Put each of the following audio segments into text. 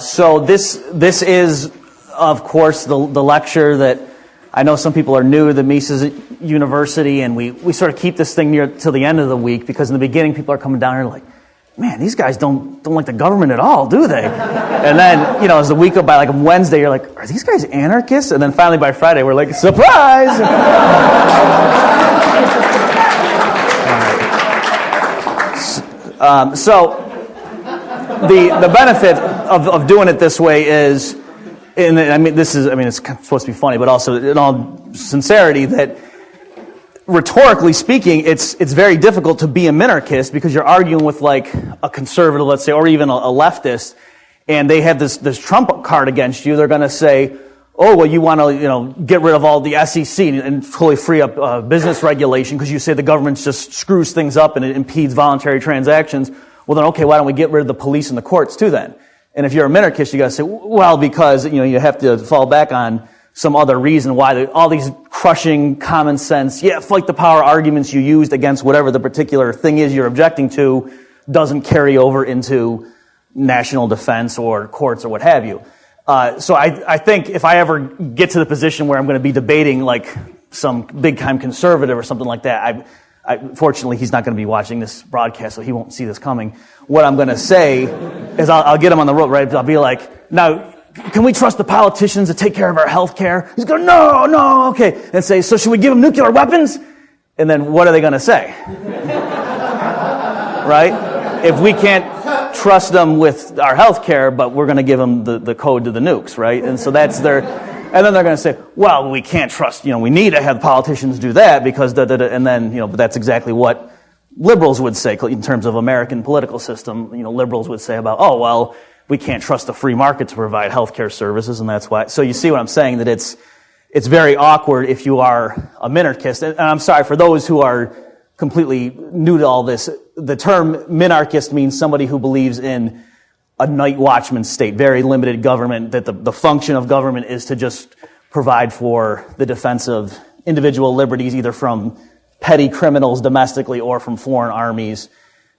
So this is, of course, the lecture that I know some people are new to the Mises University, and we sort of keep this thing near till the end of the week, because in the beginning people are coming down here like, man, these guys don't like the government at all, do they? And then, as the week go by, like on Wednesday, you're like, are these guys anarchists? And then finally by Friday, we're like, surprise! So the benefit of doing it this way is, it's supposed to be funny, but also in all sincerity, that rhetorically speaking, it's very difficult to be a minarchist because you're arguing with like a conservative, let's say, or even a leftist, and they have this trump card against you. They're going to say, oh, well, you want to get rid of all the SEC and totally free up business regulation because you say the government just screws things up and it impedes voluntary transactions. Well, then, okay, why don't we get rid of the police and the courts too then? And if you're a minarchist, you got to say, well, because you have to fall back on some other reason why all these crushing common sense, fight the power arguments you used against whatever the particular thing is you're objecting to doesn't carry over into national defense or courts or what have you. So I think if I ever get to the position where I'm going to be debating like some big time conservative or something like that, fortunately he's not going to be watching this broadcast, so he won't see this coming. What I'm going to say is I'll get him on the road, right? I'll be like, now, can we trust the politicians to take care of our health care? He's going, no, okay. And say, so should we give them nuclear weapons? And then what are they going to say? Right? If we can't trust them with our health care, but we're going to give them the code to the nukes, right? And so that's their, and then they're going to say, well, we can't trust, we need to have politicians do that because and then, but that's exactly what liberals would say in terms of American political system. Liberals would say about, oh, well, we can't trust the free market to provide healthcare services, and that's why. So you see what I'm saying, that it's very awkward if you are a minarchist. And I'm sorry for those who are completely new to all this. The term minarchist means somebody who believes in a night watchman state, very limited government, that the function of government is to just provide for the defense of individual liberties, either from petty criminals domestically or from foreign armies,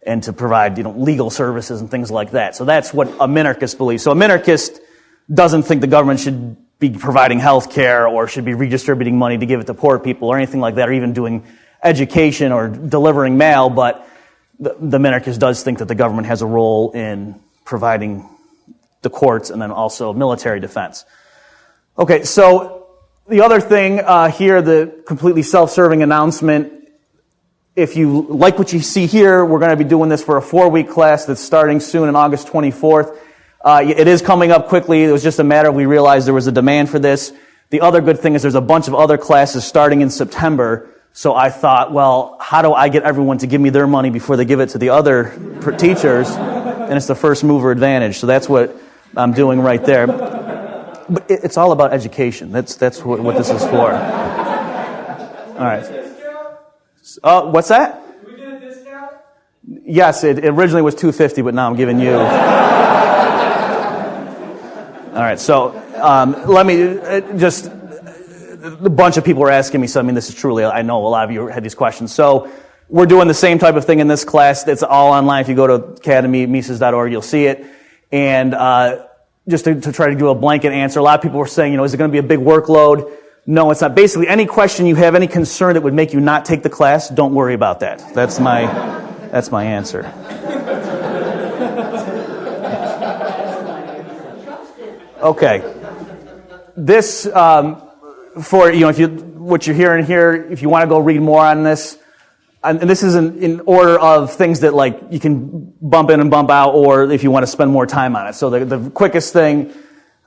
and to provide, legal services and things like that. So that's what a minarchist believes. So a minarchist doesn't think the government should be providing health care or should be redistributing money to give it to poor people or anything like that, or even doing education or delivering mail, but the minarchist does think that the government has a role in providing the courts and then also military defense. Okay, so the other thing here, the completely self-serving announcement. If you like what you see here, we're going to be doing this for a 4-week class that's starting soon on August 24th. It is coming up quickly. It was just a matter of we realized there was a demand for this. The other good thing is there's a bunch of other classes starting in September. So I thought, well, how do I get everyone to give me their money before they give it to the other teachers? And it's the first mover advantage. So that's what I'm doing right there. But it's all about education. That's what this is for. All right. What's that? Did we get a discount? Yes, it originally was $250, but now I'm giving you. All right, so let me just. A bunch of people were asking me, so this is truly, I know a lot of you had these questions. So we're doing the same type of thing in this class. It's all online. If you go to academy.mises.org, you'll see it. And just to try to do a blanket answer, a lot of people were saying, is it going to be a big workload? No, it's not. Basically, any question you have, any concern that would make you not take the class, don't worry about that. That's my answer. Okay. This, for, what you're hearing here, if you want to go read more on this, and this is in order of things that like you can bump in and bump out, or if you want to spend more time on it. So the quickest thing,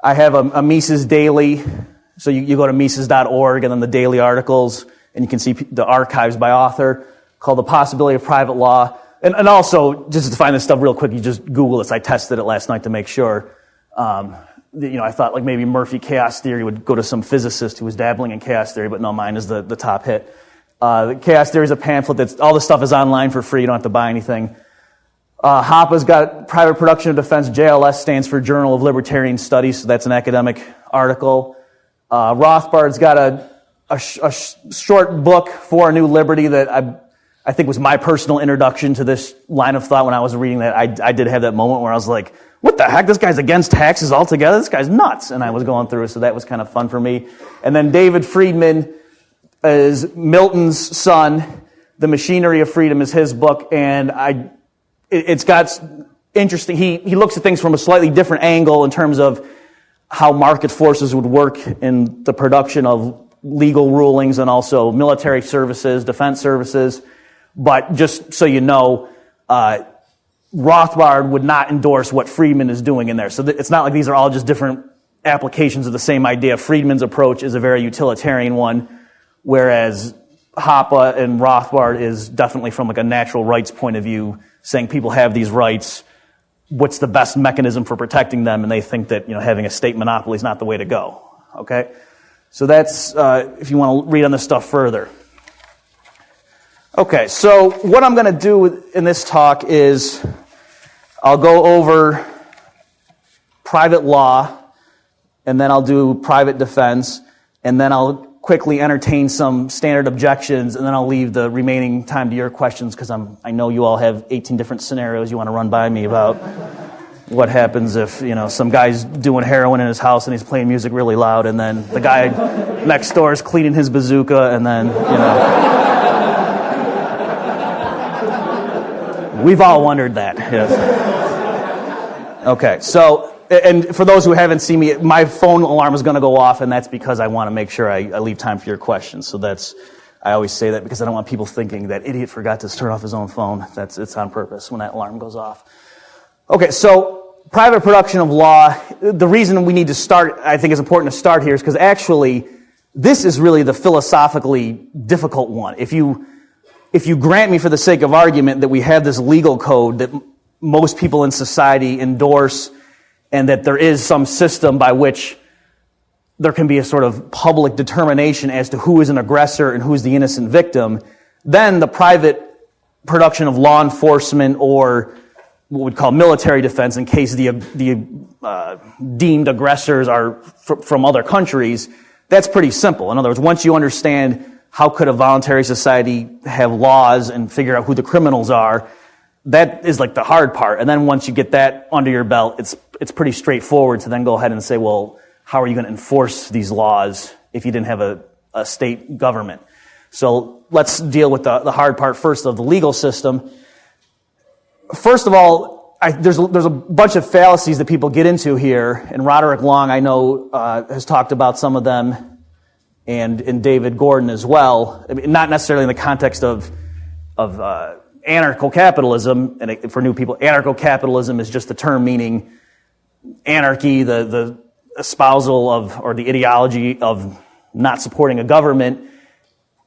I have a Mises daily. So you go to Mises.org and then the daily articles, and you can see the archives by author called The Possibility of Private Law. And also, just to find this stuff real quick, you just Google this. I tested it last night to make sure. I thought like maybe Murphy chaos theory would go to some physicist who was dabbling in chaos theory, but no, mine is the top hit. The chaos theory is a pamphlet all the stuff is online for free. You don't have to buy anything. Hoppe's got Private Production of Defense. JLS stands for Journal of Libertarian Studies, so that's an academic article. Rothbard's got a short book, For a New Liberty, that I think was my personal introduction to this line of thought when I was reading that. I did have that moment where I was like, what the heck? This guy's against taxes altogether. This guy's nuts. And I was going through it, so that was kind of fun for me. And then David Friedman is Milton's son. The Machinery of Freedom is his book, and it's got interesting. He looks at things from a slightly different angle in terms of how market forces would work in the production of legal rulings and also military services, defense services. But just so you know, Rothbard would not endorse what Friedman is doing in there. So it's not like these are all just different applications of the same idea. Friedman's approach is a very utilitarian one, whereas Hoppe and Rothbard is definitely from like a natural rights point of view, saying people have these rights. What's the best mechanism for protecting them? And they think that, having a state monopoly is not the way to go. Okay? So that's, if you want to read on this stuff further. Okay, so what I'm going to do in this talk is I'll go over private law, and then I'll do private defense, and then I'll quickly entertain some standard objections, and then I'll leave the remaining time to your questions, because I know you all have 18 different scenarios you want to run by me about what happens if, some guy's doing heroin in his house and he's playing music really loud, and then the guy next door is cleaning his bazooka, and then, We've all wondered that, yes. Okay, so, and for those who haven't seen me, my phone alarm is going to go off, and that's because I want to make sure I leave time for your questions. So I always say that because I don't want people thinking that idiot forgot to turn off his own phone. It's on purpose when that alarm goes off. Okay, so private production of law, the reason we need to start, I think it's important to start here, is because actually, this is really the philosophically difficult one. If you grant me for the sake of argument that we have this legal code that most people in society endorse, and that there is some system by which there can be a sort of public determination as to who is an aggressor and who is the innocent victim, then the private production of law enforcement or what we'd call military defense in case the deemed aggressors are from other countries, that's pretty simple. In other words, once you understand how could a voluntary society have laws and figure out who the criminals are, that is like the hard part. And then once you get that under your belt, it's pretty straightforward to then go ahead and say, well, how are you going to enforce these laws if you didn't have a state government? So let's deal with the hard part first of the legal system. First of all, there's a bunch of fallacies that people get into here, and Roderick Long, I know, has talked about some of them, and David Gordon as well. I mean, not necessarily in the context of anarcho-capitalism, and for new people, anarcho-capitalism is just a term meaning anarchy, the espousal of, or the ideology of not supporting a government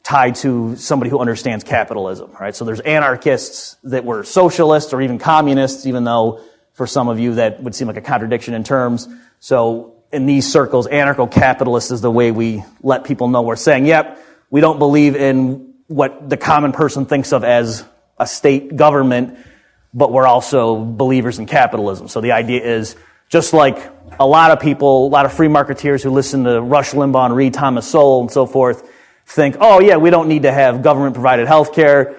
tied to somebody who understands capitalism, right? So there's anarchists that were socialists or even communists, even though for some of you that would seem like a contradiction in terms. So in these circles, anarcho-capitalist is the way we let people know we're saying, yep, we don't believe in what the common person thinks of as a state government, but we're also believers in capitalism. So the idea is, just like a lot of people, a lot of free marketeers who listen to Rush Limbaugh and read Thomas Sowell and so forth, think, oh yeah, we don't need to have government-provided health care.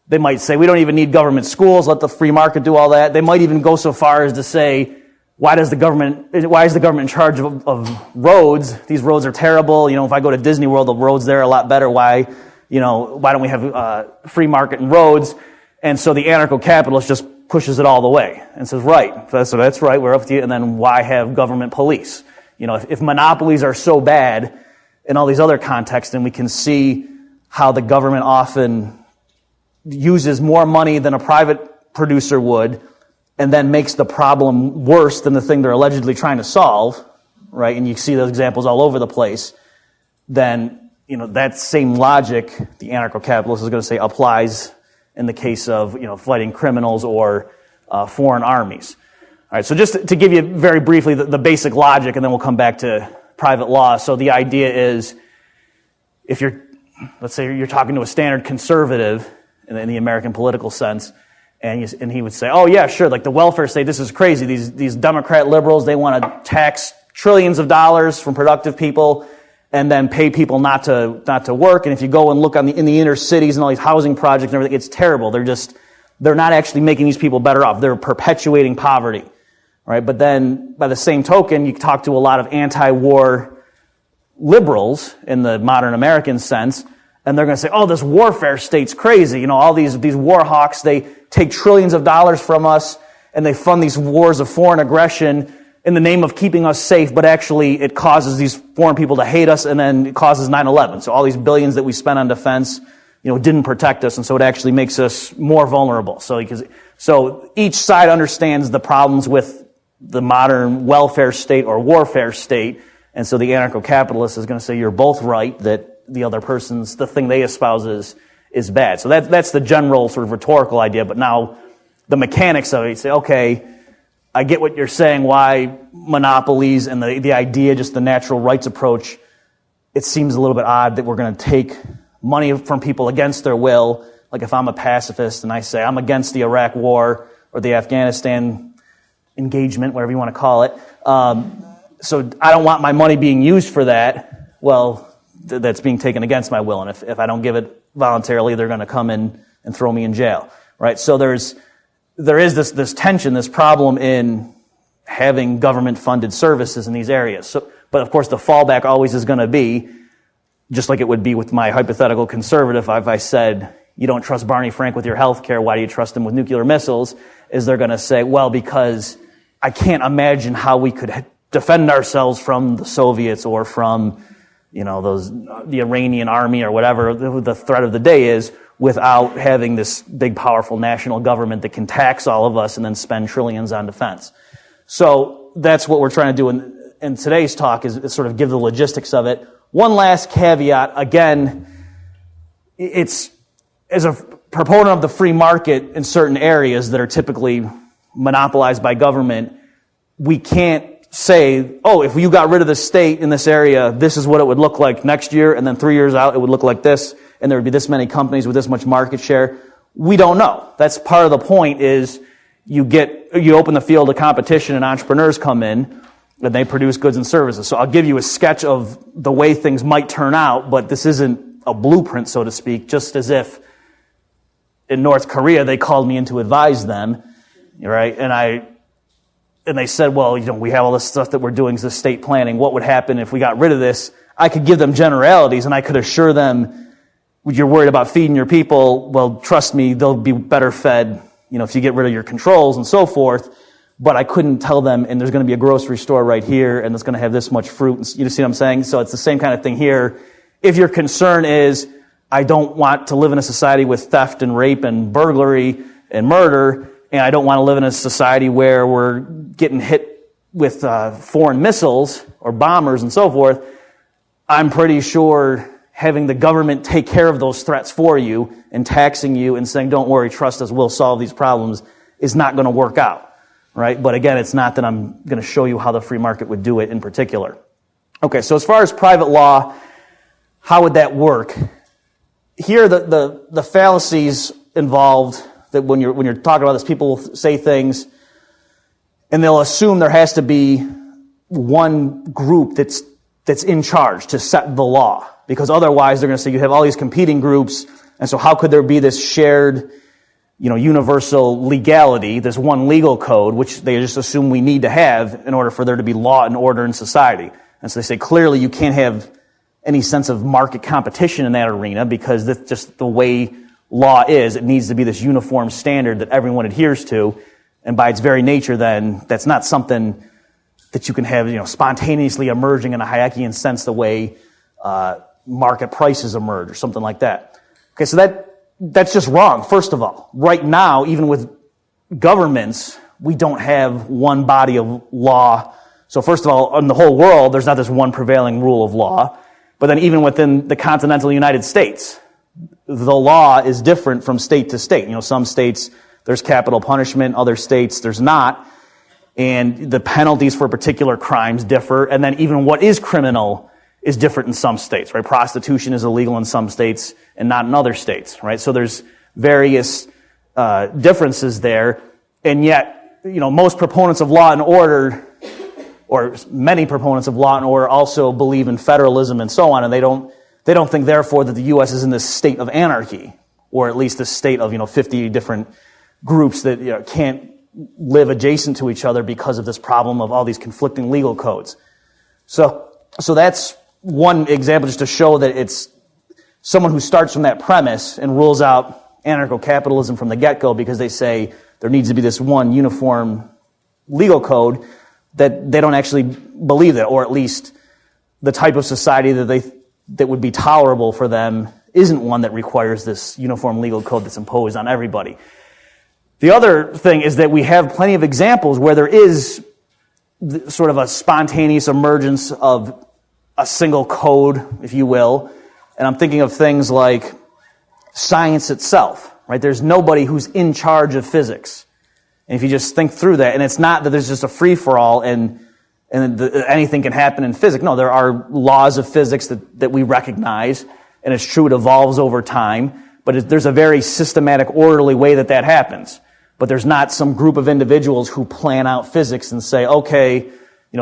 They might say, we don't even need government schools, let the free market do all that. They might even go so far as to say, why is the government in charge of roads? These roads are terrible. If I go to Disney World, the roads there are a lot better. Why don't we have free market and roads? And so the anarcho-capitalist just pushes it all the way and says, right, so that's right, we're up to you. And then why have government police? If monopolies are so bad in all these other contexts, then we can see how the government often uses more money than a private producer would, and then makes the problem worse than the thing they're allegedly trying to solve, right? And you see those examples all over the place. Then, that same logic, the anarcho-capitalist is going to say applies in the case of, fighting criminals or foreign armies. All right, so just to give you very briefly the basic logic, and then we'll come back to private law. So the idea is, let's say you're talking to a standard conservative in the American political sense, and he would say, oh yeah, sure, like the welfare state, this is crazy. These Democrat liberals, they want to tax trillions of dollars from productive people and then pay people not to work. And if you go and look in the inner cities and all these housing projects and everything, it's terrible. They're not actually making these people better off. They're perpetuating poverty. right? But then, by the same token, you talk to a lot of anti-war liberals in the modern American sense, and they're going to say, oh, this warfare state's crazy. You know, all these war hawks, they take trillions of dollars from us, and they fund these wars of foreign aggression in the name of keeping us safe, but actually it causes these foreign people to hate us, and then it causes 9/11. So all these billions that we spent on defense, didn't protect us, and so it actually makes us more vulnerable. So each side understands the problems with the modern welfare state or warfare state, and so the anarcho-capitalist is going to say you're both right, that the other person's, the thing they espouse is bad. So that's the general sort of rhetorical idea, but now the mechanics of it, you say, okay, I get what you're saying, why monopolies and the idea, just the natural rights approach, it seems a little bit odd that we're going to take money from people against their will. Like if I'm a pacifist and I say I'm against the Iraq war or the Afghanistan engagement, whatever you want to call it, so I don't want my money being used for that, well, that's being taken against my will. And if I don't give it voluntarily, they're going to come in and throw me in jail, right? So there is this tension, this problem in having government-funded services in these areas. So, but of course, the fallback always is going to be, just like it would be with my hypothetical conservative, if I said, you don't trust Barney Frank with your health care, why do you trust him with nuclear missiles? Is they're going to say, well, because I can't imagine how we could defend ourselves from the Soviets or from, the Iranian army or whatever the threat of the day is, without having this big, powerful national government that can tax all of us and then spend trillions on defense. So that's what we're trying to do in today's talk, is sort of give the logistics of it. One last caveat, again, it's as a proponent of the free market in certain areas that are typically monopolized by government, we can't say, oh, if you got rid of the state in this area, this is what it would look like next year, and then 3 years out it would look like this, and there would be this many companies with this much market share. We don't know. That's part of the point, is you open the field of competition and entrepreneurs come in and they produce goods and services. So I'll give you a sketch of the way things might turn out, but this isn't a blueprint, so to speak, just as if in North Korea they called me in to advise them, right? And they said, well, we have all this stuff that we're doing as estate planning. What would happen if we got rid of this? I could give them generalities and I could assure them, you're worried about feeding your people. Well, trust me, they'll be better fed, if you get rid of your controls and so forth. But I couldn't tell them, and there's going to be a grocery store right here, and it's going to have this much fruit. You see what I'm saying? So it's the same kind of thing here. If your concern is, I don't want to live in a society with theft and rape and burglary and murder, and I don't want to live in a society where we're getting hit with foreign missiles or bombers and so forth, I'm pretty sure having the government take care of those threats for you and taxing you and saying, don't worry, trust us, we'll solve these problems, is not going to work out, right? But again, it's not that I'm going to show you how the free market would do it in particular. Okay, so as far as private law, how would that work? Here, the fallacies involved, that when you're talking about this, people will say things and they'll assume there has to be one group that's in charge to set the law, because otherwise they're going to say you have all these competing groups, and so how could there be this shared, universal legality, this one legal code, which they just assume we need to have in order for there to be law and order in society. And so they say clearly you can't have any sense of market competition in that arena, because that's just the way law is. It needs to be this uniform standard that everyone adheres to, and by its very nature then, that's not something that you can have, spontaneously emerging in a Hayekian sense the way market prices emerge or something like that. Okay, so that's just wrong, first of all. Right now, even with governments, we don't have one body of law. So first of all, in the whole world, there's not this one prevailing rule of law. But then even within the continental United States, the law is different from state to state. Some states there's capital punishment, other states there's not. And the penalties for particular crimes differ. And then even what is criminal is different in some states, right? Prostitution is illegal in some states and not in other states, right? So there's various differences there. And yet, most proponents of law and order, or many proponents of law and order, also believe in federalism and so on, and they don't think, therefore, that the U.S. is in this state of anarchy, or at least this state of 50 different groups that can't live adjacent to each other because of this problem of all these conflicting legal codes. So that's one example just to show that it's someone who starts from that premise and rules out anarcho-capitalism from the get-go because they say there needs to be this one uniform legal code, that they don't actually believe that, or at least the type of society that would be tolerable for them isn't one that requires this uniform legal code that's imposed on everybody. The other thing is that we have plenty of examples where there is sort of a spontaneous emergence of a single code, if you will. And I'm thinking of things like science itself, right? There's nobody who's in charge of physics. And if you just think through that, and it's not that there's just a free-for-all and anything can happen in physics. No, there are laws of physics that we recognize, and it's true it evolves over time, but there's a very systematic, orderly way that happens. But there's not some group of individuals who plan out physics and say, okay,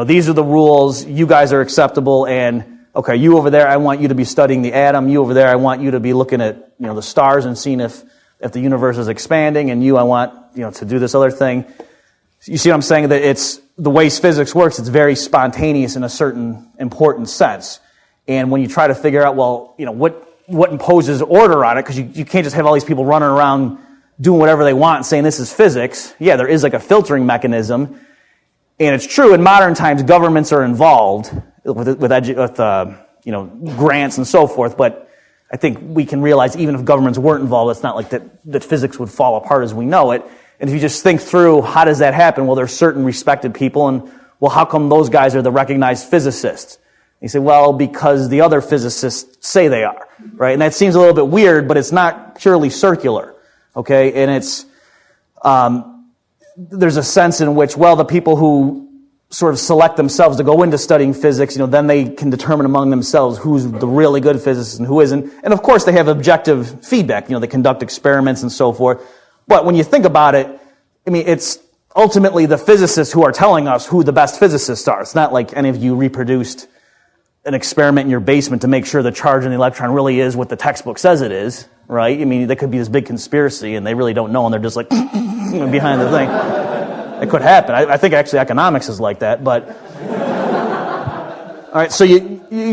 these are the rules, you guys are acceptable, and okay, you over there, I want you to be studying the atom, you over there, I want you to be looking at the stars and seeing if the universe is expanding, and I want to do this other thing. You see what I'm saying? That it's the way physics works, it's very spontaneous in a certain important sense. And when you try to figure out, well, what imposes order on it, because you can't just have all these people running around doing whatever they want and saying this is physics. Yeah, there is like a filtering mechanism. And it's true, in modern times, governments are involved with grants and so forth, but I think we can realize even if governments weren't involved, it's not like that physics would fall apart as we know it. And if you just think through, how does that happen? Well, there's certain respected people, and well, how come those guys are the recognized physicists? You say, well, because the other physicists say they are, right? And that seems a little bit weird, but it's not purely circular, okay? And it's, there's a sense in which, well, the people who sort of select themselves to go into studying physics, then they can determine among themselves who's the really good physicist and who isn't. And of course, they have objective feedback. They conduct experiments and so forth. But when you think about it, it's ultimately the physicists who are telling us who the best physicists are. It's not like any of you reproduced an experiment in your basement to make sure the charge in the electron really is what the textbook says it is, right? There could be this big conspiracy and they really don't know and they're just like behind the thing. It could happen. I think actually economics is like that, but all right, so you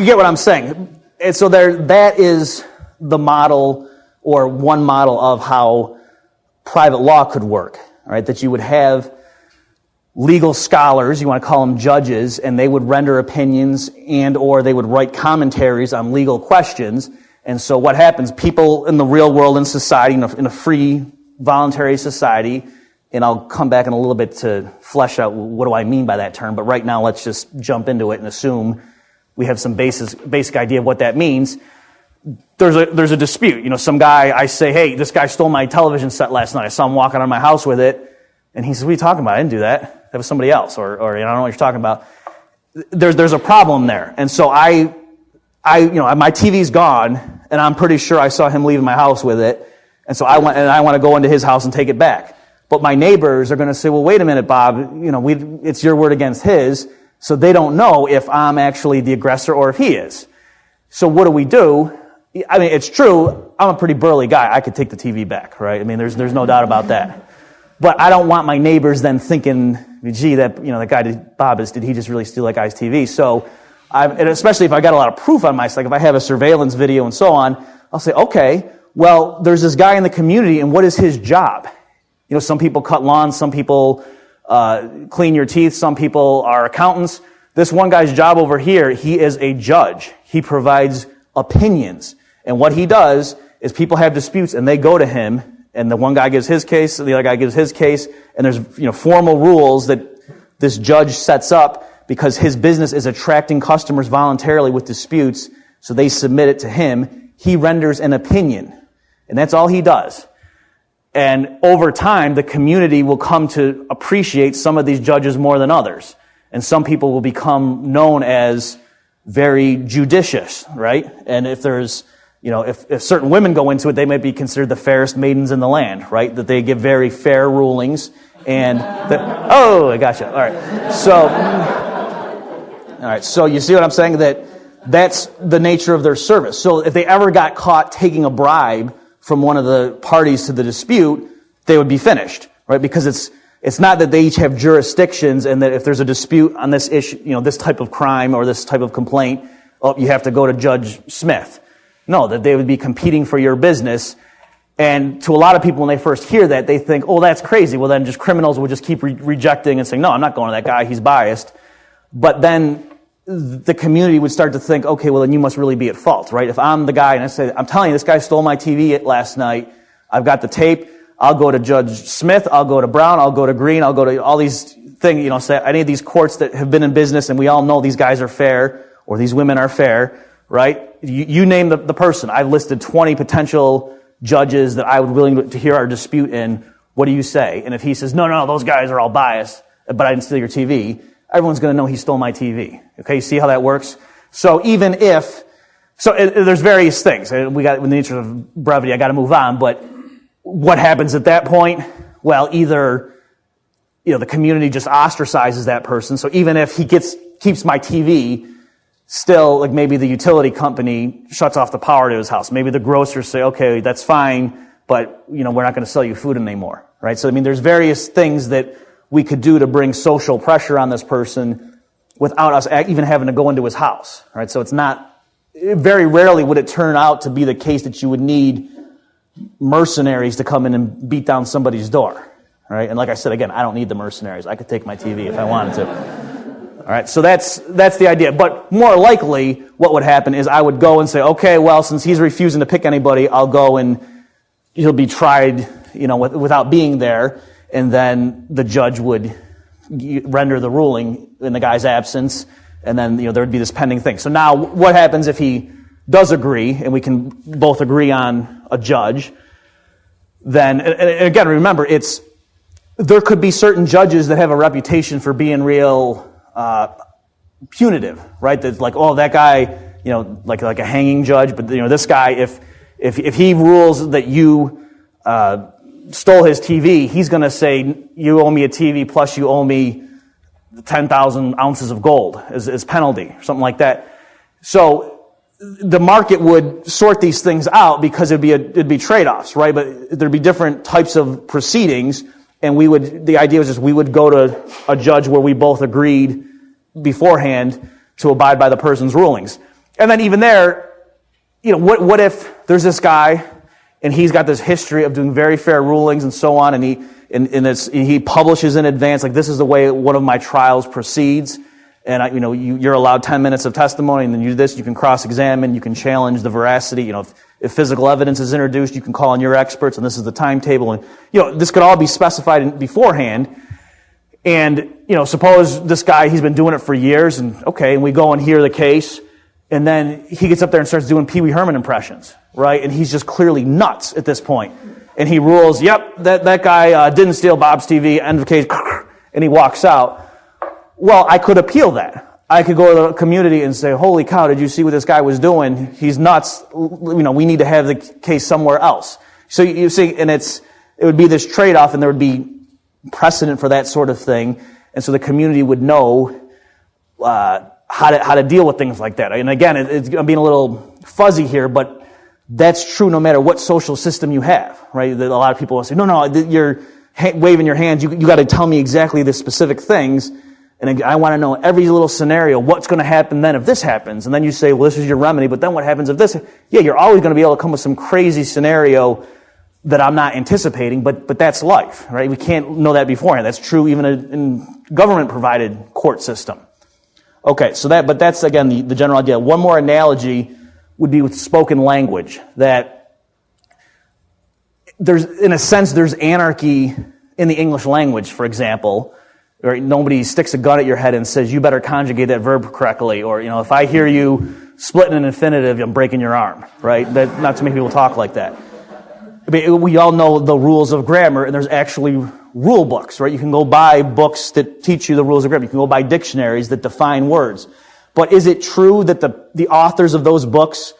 get what I'm saying. And so that is the model, or one model of how private law could work, all right? That you would have legal scholars, you want to call them judges, and they would render opinions and or they would write commentaries on legal questions. And so what happens, people in the real world, in society, in a free, voluntary society, and I'll come back in a little bit to flesh out what do I mean by that term, but right now let's just jump into it and assume we have some basic idea of what that means. There's a dispute. Some guy, I say, hey, this guy stole my television set last night. I saw him walking out of my house with it. And he says, what are you talking about? I didn't do that. That was somebody else. Or I don't know what you're talking about. There's a problem there. And so my TV's gone, and I'm pretty sure I saw him leaving my house with it. And so I want to go into his house and take it back. But my neighbors are going to say, well, wait a minute, Bob, it's your word against his. So they don't know if I'm actually the aggressor or if he is. So what do? It's true, I'm a pretty burly guy. I could take the TV back, right? There's no doubt about that. But I don't want my neighbors then thinking, gee, that guy, Bob, did he just really steal that guy's TV? So, and especially if I got a lot of proof on my side, like if I have a surveillance video and so on, I'll say, okay, well, there's this guy in the community, and what is his job? Some people cut lawns, some people clean your teeth, some people are accountants. This one guy's job over here, he is a judge. He provides opinions. And what he does is people have disputes and they go to him, and the one guy gives his case, the other guy gives his case, and there's formal rules that this judge sets up because his business is attracting customers voluntarily with disputes, so they submit it to him. He renders an opinion, and that's all he does. And over time, the community will come to appreciate some of these judges more than others. And some people will become known as very judicious, right? And if there's, if certain women go into it, they might be considered the fairest maidens in the land, right? That they give very fair rulings. And I gotcha. All right. So you see what I'm saying? That's the nature of their service. So if they ever got caught taking a bribe from one of the parties to the dispute, they would be finished, right? Because It's not that they each have jurisdictions and that if there's a dispute on this issue, this type of crime or this type of complaint, you have to go to Judge Smith. No, that they would be competing for your business. And to a lot of people, when they first hear that, they think, oh, that's crazy. Well, then just criminals will just keep rejecting and saying, no, I'm not going to that guy. He's biased. But then the community would start to think, okay, well, then you must really be at fault, right? If I'm the guy and I say, I'm telling you, this guy stole my TV last night. I've got the tape. I'll go to Judge Smith. I'll go to Brown. I'll go to Green. I'll go to all these things, say any of these courts that have been in business and we all know these guys are fair or these women are fair, right? You name the person. I've listed 20 potential judges that I would willing to hear our dispute in. What do you say? And if he says, no, those guys are all biased, but I didn't steal your TV, everyone's going to know he stole my TV. Okay, you see how that works? So there's various things. In the interest of brevity, I got to move on, but what happens at that point? Well, either, the community just ostracizes that person. So even if he keeps my TV, still, like maybe the utility company shuts off the power to his house. Maybe the grocers say, okay, that's fine, but, we're not going to sell you food anymore, right? So, there's various things that we could do to bring social pressure on this person without us even having to go into his house, right? So very rarely would it turn out to be the case that you would need mercenaries to come in and beat down somebody's door, right? And like I said, again, I don't need the mercenaries. I could take my TV if I wanted to. All right, so that's the idea. But more likely, what would happen is I would go and say, okay, well, since he's refusing to pick anybody, I'll go and he'll be tried, without being there, and then the judge would render the ruling in the guy's absence, and then, there would be this pending thing. So now, what happens if he does agree, and we can both agree on a judge? Then, and again, remember, there could be certain judges that have a reputation for being real punitive, right? That's like, oh, that guy, like a hanging judge, but this guy, if he rules that you stole his TV, he's going to say, you owe me a TV plus you owe me 10,000 ounces of gold as penalty, or something like that. So the market would sort these things out because it'd be trade-offs, right? But there'd be different types of proceedings, and the idea was just we would go to a judge where we both agreed beforehand to abide by the person's rulings. And then even there, what if there's this guy and he's got this history of doing very fair rulings and so on, and he publishes in advance, like, this is the way one of my trials proceeds, and you're allowed 10 minutes of testimony, and then you do this, you can cross-examine, you can challenge the veracity, if physical evidence is introduced, you can call on your experts, and this is the timetable, and, this could all be specified beforehand, and, suppose this guy, he's been doing it for years, and we go and hear the case, and then he gets up there and starts doing Pee Wee Herman impressions, right? And he's just clearly nuts at this point. And he rules, yep, that guy didn't steal Bob's TV, end of case, and he walks out. Well, I could appeal that. I could go to the community and say, holy cow, did you see what this guy was doing? He's nuts. We need to have the case somewhere else. So you see, and it would be this trade-off, and there would be precedent for that sort of thing. And so the community would know how to deal with things like that. And again, I'm being a little fuzzy here, but that's true no matter what social system you have, right? A lot of people will say, no, you're waving your hands. You got to tell me exactly the specific things. And I want to know every little scenario, what's going to happen then if this happens. And then you say, well, this is your remedy, but then what happens if this? Yeah, you're always going to be able to come with some crazy scenario that I'm not anticipating, but that's life, right? We can't know that beforehand. That's true even in government-provided court system. Okay, but that's, again, the general idea. One more analogy would be with spoken language, that there's anarchy in the English language, for example, or nobody sticks a gun at your head and says, you better conjugate that verb correctly, or, if I hear you splitting an infinitive, I'm breaking your arm, right? Not too many people talk like that. We all know the rules of grammar, and there's actually rule books, right? You can go buy books that teach you the rules of grammar. You can go buy dictionaries that define words. But is it true that the authors of those books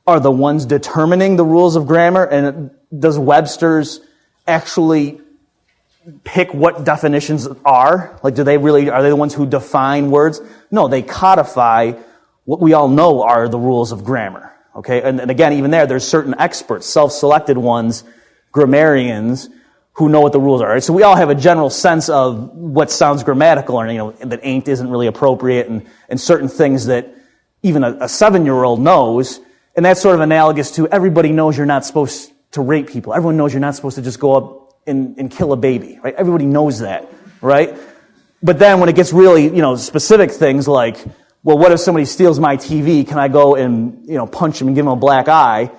are the ones determining the rules of grammar? And does Webster's actually pick what definitions are? Like, are they the ones who define words? No, they codify what we all know are the rules of grammar. Okay, and again, even there's certain experts, self-selected ones, grammarians, who know what the rules are. Right? So we all have a general sense of what sounds grammatical, or that ain't isn't really appropriate, and certain things that even a 7-year-old knows. And that's sort of analogous to everybody knows you're not supposed to rape people. Everyone knows you're not supposed to just go up and kill a baby, right? Everybody knows that, right? But then when it gets really, specific things like, well, what if somebody steals my TV? Can I go and, punch him and give him a black eye?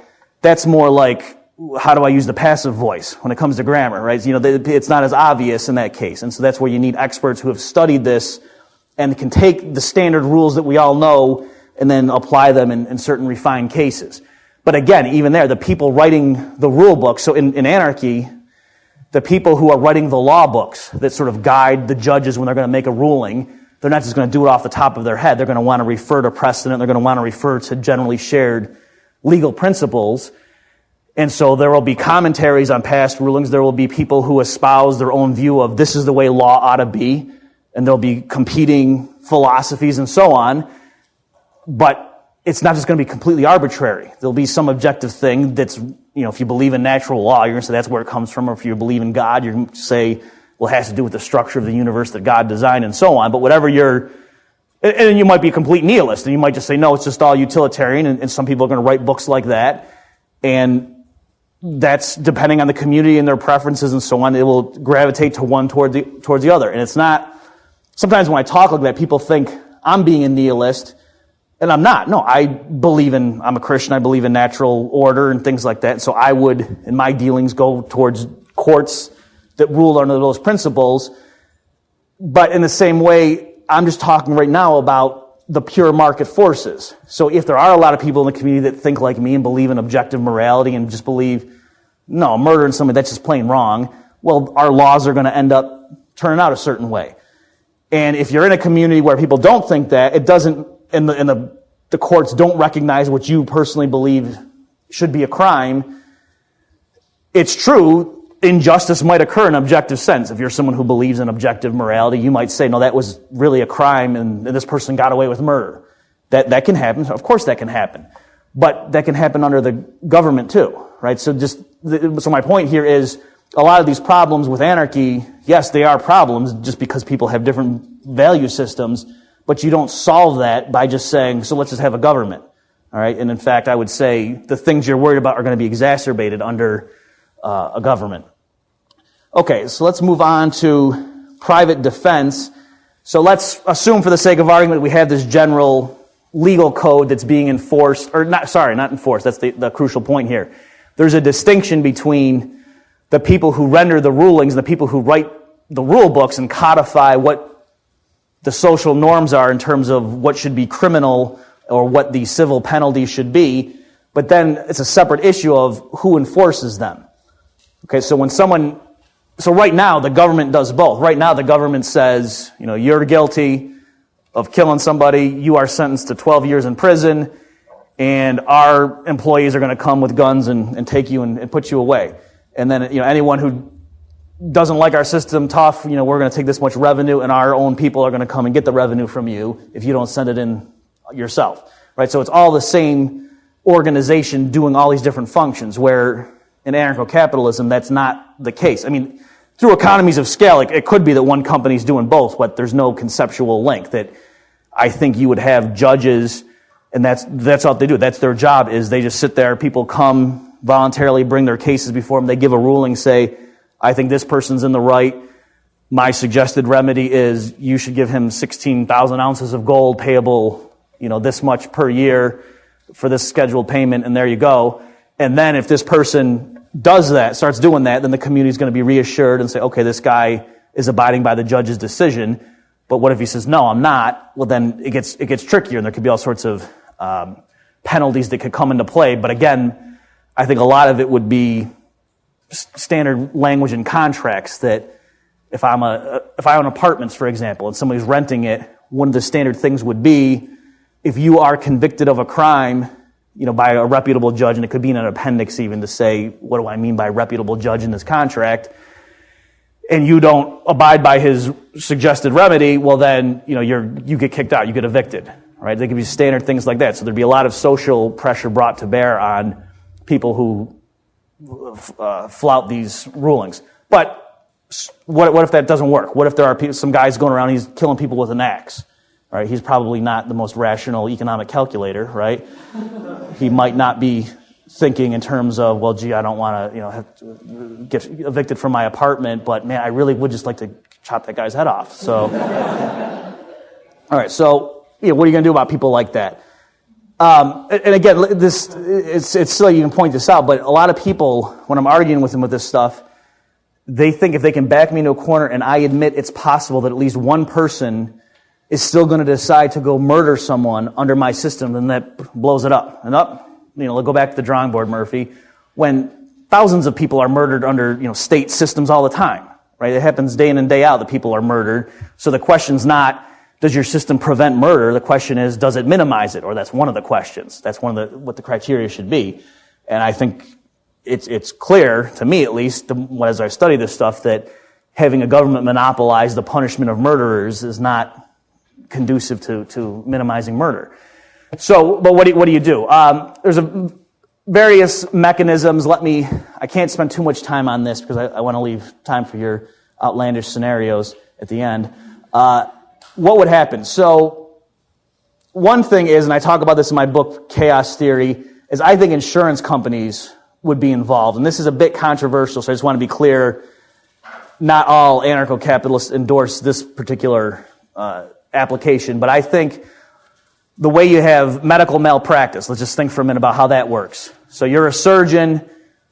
That's more like, how do I use the passive voice when it comes to grammar, right? It's not as obvious in that case. And so that's where you need experts who have studied this and can take the standard rules that we all know and then apply them in certain refined cases. But again, even there, the people writing the rule book, so in anarchy, the people who are writing the law books that sort of guide the judges when they're going to make a ruling, they're not just going to do it off the top of their head. They're going to want to refer to precedent. They're going to want to refer to generally shared legal principles. And so there will be commentaries on past rulings. There will be people who espouse their own view of this is the way law ought to be. And there'll be competing philosophies and so on. But it's not just going to be completely arbitrary. There'll be some objective thing that's, if you believe in natural law, you're going to say that's where it comes from. Or if you believe in God, you're going to say, well, it has to do with the structure of the universe that God designed and so on. But whatever and you might be a complete nihilist, and you might just say, no, it's just all utilitarian, and some people are going to write books like that. And that's depending on the community and their preferences and so on. It will gravitate to one towards the other. And it's not, sometimes when I talk like that, people think I'm being a nihilist, and I'm not. No, I'm a Christian, I believe in natural order and things like that. So I would, in my dealings, go towards courts that rule under those principles. But in the same way, I'm just talking right now about the pure market forces. So if there are a lot of people in the community that think like me and believe in objective morality and just believe, no, murdering somebody, that's just plain wrong, well, our laws are going to end up turning out a certain way. And if you're in a community where people don't think that, it doesn't, and the courts don't recognize what you personally believe should be a crime, it's true, injustice might occur in an objective sense. If you're someone who believes in objective morality, you might say, no, that was really a crime and this person got away with murder. That can happen. Of course that can happen. But that can happen under the government too, right? So my point here is a lot of these problems with anarchy, yes, they are problems just because people have different value systems, but you don't solve that by just saying, so let's just have a government, all right? And in fact, I would say the things you're worried about are going to be exacerbated under a government. Okay, so let's move on to private defense. So let's assume for the sake of argument we have this general legal code that's being enforced, or not enforced, that's the crucial point here. There's a distinction between the people who render the rulings and the people who write the rule books and codify what the social norms are in terms of what should be criminal or what the civil penalties should be, but then it's a separate issue of who enforces them. Okay, so right now the government does both. Right now the government says, you're guilty of killing somebody, you are sentenced to 12 years in prison, and our employees are going to come with guns and take you and put you away. And then, anyone who doesn't like our system, tough, we're going to take this much revenue, and our own people are going to come and get the revenue from you if you don't send it in yourself, right? So it's all the same organization doing all these different functions, where in anarcho-capitalism, that's not the case. I mean, through economies of scale, it could be that one company's doing both, but there's no conceptual link. That I think you would have judges, and that's all they do. That's their job, is they just sit there, people come voluntarily, bring their cases before them, they give a ruling, say, I think this person's in the right. My suggested remedy is you should give him 16,000 ounces of gold payable, this much per year for this scheduled payment, and there you go. And then if this person does that, starts doing that, then the community's going to be reassured and say, okay, this guy is abiding by the judge's decision. But what if he says, no, I'm not? Well, then it gets trickier, and there could be all sorts of penalties that could come into play. But again, I think a lot of it would be standard language in contracts, that if I own apartments, for example, and somebody's renting it, one of the standard things would be, if you are convicted of a crime, by a reputable judge, and it could be in an appendix even to say, what do I mean by reputable judge in this contract, and you don't abide by his suggested remedy, well then, you get kicked out, you get evicted, right? There could be standard things like that. So there'd be a lot of social pressure brought to bear on people who flout these rulings. But what if that doesn't work? What if there are some guys going around, he's killing people with an axe? Right? He's probably not the most rational economic calculator, right? He might not be thinking in terms of, well, gee, I don't want to, have to get evicted from my apartment, but man, I really would just like to chop that guy's head off. So, all right. So, what are you going to do about people like that? And again, it's silly you can point this out, but a lot of people, when I'm arguing with them with this stuff, they think if they can back me into a corner and I admit it's possible that at least one person is still going to decide to go murder someone under my system, then that blows it up. And go back to the drawing board, Murphy, when thousands of people are murdered under, state systems all the time, right? It happens day in and day out that people are murdered. So the question's not, does your system prevent murder? The question is, does it minimize it? Or that's one of the questions. That's what the criteria should be. And I think it's clear, to me at least, as I study this stuff, that having a government monopolize the punishment of murderers is not conducive to minimizing murder. So, but what do you do? There's various mechanisms. I can't spend too much time on this because I want to leave time for your outlandish scenarios at the end. What would happen? So, one thing is, and I talk about this in my book, Chaos Theory, is I think insurance companies would be involved. And this is a bit controversial, so I just want to be clear. Not all anarcho-capitalists endorse this particular application, but I think the way you have medical malpractice, let's just think for a minute about how that works. So you're a surgeon,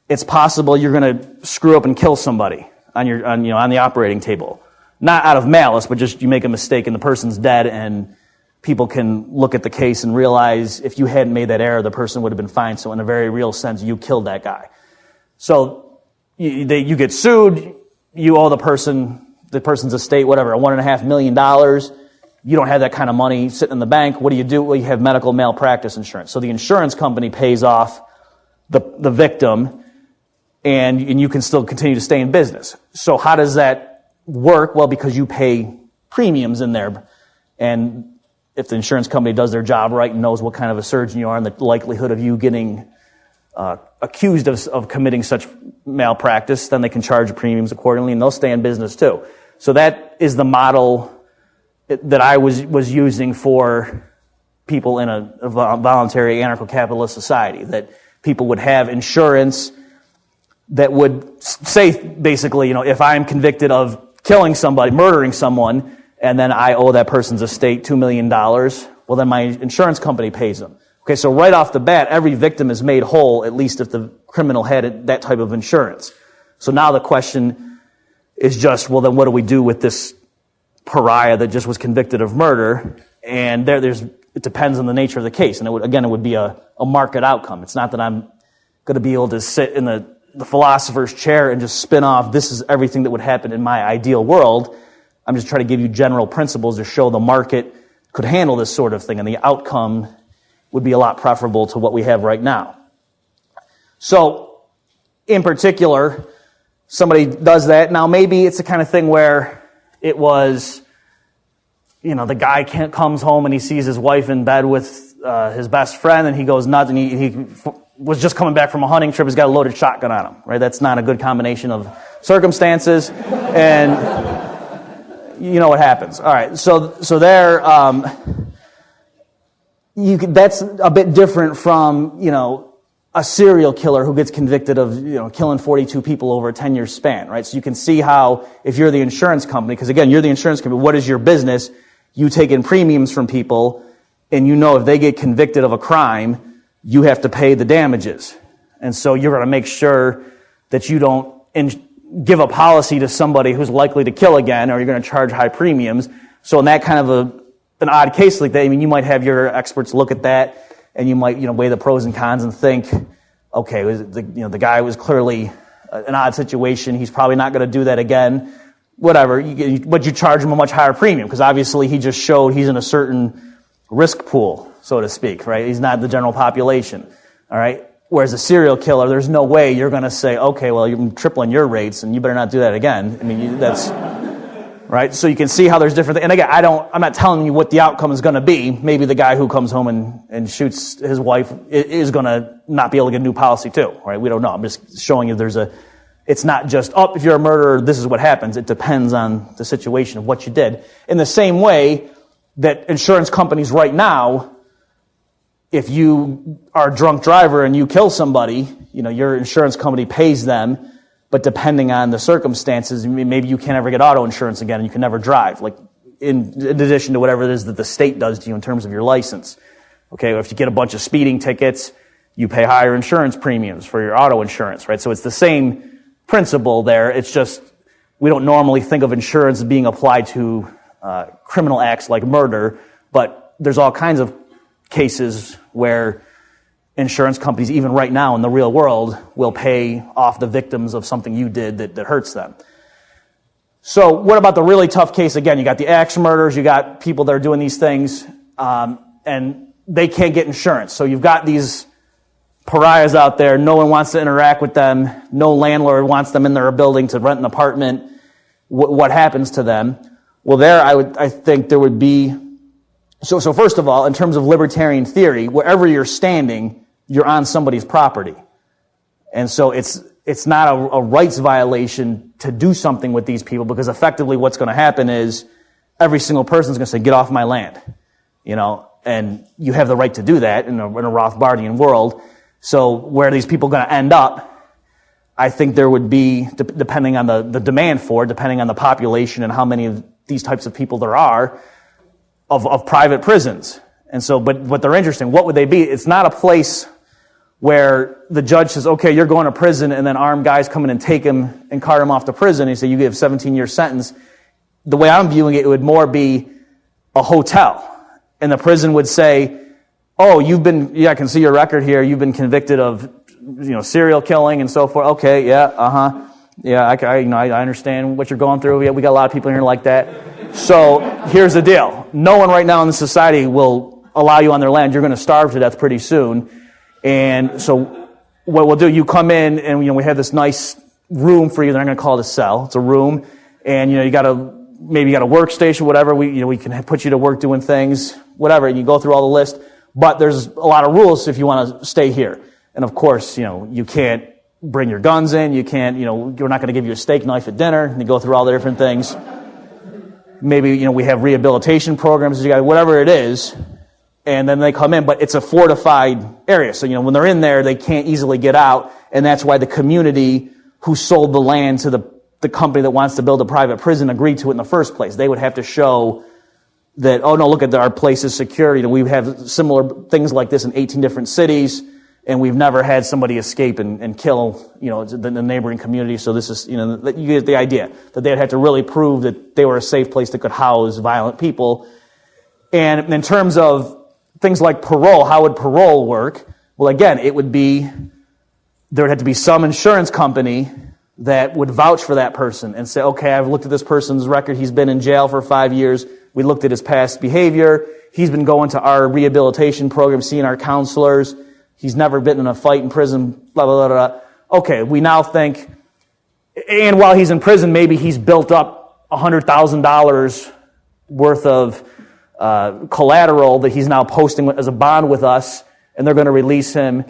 it's possible you're going to screw up and kill somebody on the operating table. Not out of malice, but just you make a mistake and the person's dead, and people can look at the case and realize if you hadn't made that error, the person would have been fine. So in a very real sense, you killed that guy. So you get sued, you owe the person's estate, whatever, $1.5 million. You don't have that kind of money sitting in the bank. What do you do? Well, you have medical malpractice insurance. So the insurance company pays off the victim, and you can still continue to stay in business. So how does that work? Well, because you pay premiums in there. And if the insurance company does their job right and knows what kind of a surgeon you are and the likelihood of you getting accused of committing such malpractice, then they can charge premiums accordingly, and they'll stay in business too. So that is the model that I was using for people in a voluntary anarcho-capitalist society, that people would have insurance that would say, basically, if I'm convicted of killing somebody, murdering someone, and then I owe that person's estate $2 million, well, then my insurance company pays them. Okay, so right off the bat, every victim is made whole, at least if the criminal had that type of insurance. So now the question is just, well, then what do we do with this pariah that just was convicted of murder? And it depends on the nature of the case. And it would be a market outcome. It's not that I'm going to be able to sit in the philosopher's chair and just spin off, this is everything that would happen in my ideal world. I'm just trying to give you general principles to show the market could handle this sort of thing, and the outcome would be a lot preferable to what we have right now. So, in particular, somebody does that. Now, maybe it's the kind of thing where it was, the guy comes home and he sees his wife in bed with his best friend, and he goes nuts, and he was just coming back from a hunting trip. He's got a loaded shotgun on him, right? That's not a good combination of circumstances, and you know what happens. All right, so there, that's a bit different from, a serial killer who gets convicted of, killing 42 people over a 10-year span, right? So you can see how, if you're the insurance company, because again, you're the insurance company, what is your business? You take in premiums from people, and if they get convicted of a crime, you have to pay the damages. And so you're going to make sure that you don't give a policy to somebody who's likely to kill again, or you're going to charge high premiums. So in that kind of an odd case like that, you might have your experts look at that, and you might, weigh the pros and cons and think, okay, the guy was clearly an odd situation. He's probably not going to do that again. Whatever, but you charge him a much higher premium because obviously he just showed he's in a certain risk pool, so to speak, right? He's not the general population, all right? Whereas a serial killer, there's no way you're going to say, okay, well, you're tripling your rates, and you better not do that again. That's right. So you can see how there's different. And again, I'm not telling you what the outcome is going to be. Maybe the guy who comes home and shoots his wife is going to not be able to get a new policy too, right? We don't know. I'm just showing you there's a It's not just, oh, if you're a murderer, this is what happens. It depends on the situation of what you did. In the same way that insurance companies right now, if you are a drunk driver and you kill somebody, your insurance company pays them, but depending on the circumstances, maybe you can't ever get auto insurance again and you can never drive, like in addition to whatever it is that the state does to you in terms of your license. Okay, if you get a bunch of speeding tickets, you pay higher insurance premiums for your auto insurance, right? So it's the same principle there. It's just we don't normally think of insurance as being applied to criminal acts like murder, but there's all kinds of cases where insurance companies, even right now in the real world, will pay off the victims of something you did that hurts them. So what about the really tough case? Again, you got the axe murderers, you got people that are doing these things, and they can't get insurance. So you've got these pariahs out there. No one wants to interact with them. No landlord wants them in their building to rent an apartment. What happens to them? Well, I think there would be. So first of all, in terms of libertarian theory, wherever you're standing, you're on somebody's property, and so it's not a rights violation to do something with these people, because effectively what's going to happen is every single person's going to say, "Get off my land," and you have the right to do that in a Rothbardian world. So where are these people going to end up? I think there would be, depending on the demand for it, depending on the population and how many of these types of people there are, of private prisons. And so, but they're interesting. What would they be? It's not a place where the judge says, okay, you're going to prison, and then armed guys come in and take him and cart him off to prison, and you say you give a 17-year sentence. The way I'm viewing it, it would more be a hotel. And the prison would say, oh, I can see your record here. You've been convicted of, serial killing and so forth. Okay, yeah, yeah, I understand what you're going through. Yeah, we got a lot of people in here like that. So here's the deal: no one right now in the society will allow you on their land. You're going to starve to death pretty soon. And so what we'll do, you come in, and we have this nice room for you. They're not going to call it a cell; it's a room, and you got a workstation, whatever. We can put you to work doing things, whatever. And you go through all the list. But there's a lot of rules if you want to stay here. And of course, you can't bring your guns in. You can't, we're not going to give you a steak knife at dinner. And you go through all the different things. Maybe, we have rehabilitation programs, whatever it is. And then they come in, but it's a fortified area. So, when they're in there, they can't easily get out. And that's why the community who sold the land to the company that wants to build a private prison agreed to it in the first place. They would have to show that, oh no, look at our place is secure. We have similar things like this in 18 different cities, and we've never had somebody escape and kill, the neighboring community. So this is, you get the idea that they'd have to really prove that they were a safe place that could house violent people. And in terms of things like parole, how would parole work? Well, again, there would have to be some insurance company that would vouch for that person and say, okay, I've looked at this person's record. He's been in jail for 5 years. We looked at his past behavior. He's been going to our rehabilitation program, seeing our counselors. He's never been in a fight in prison, blah, blah, blah, blah. Okay, we now think, and while he's in prison, maybe he's built up $100,000 worth of collateral that he's now posting as a bond with us, and they're going to release him,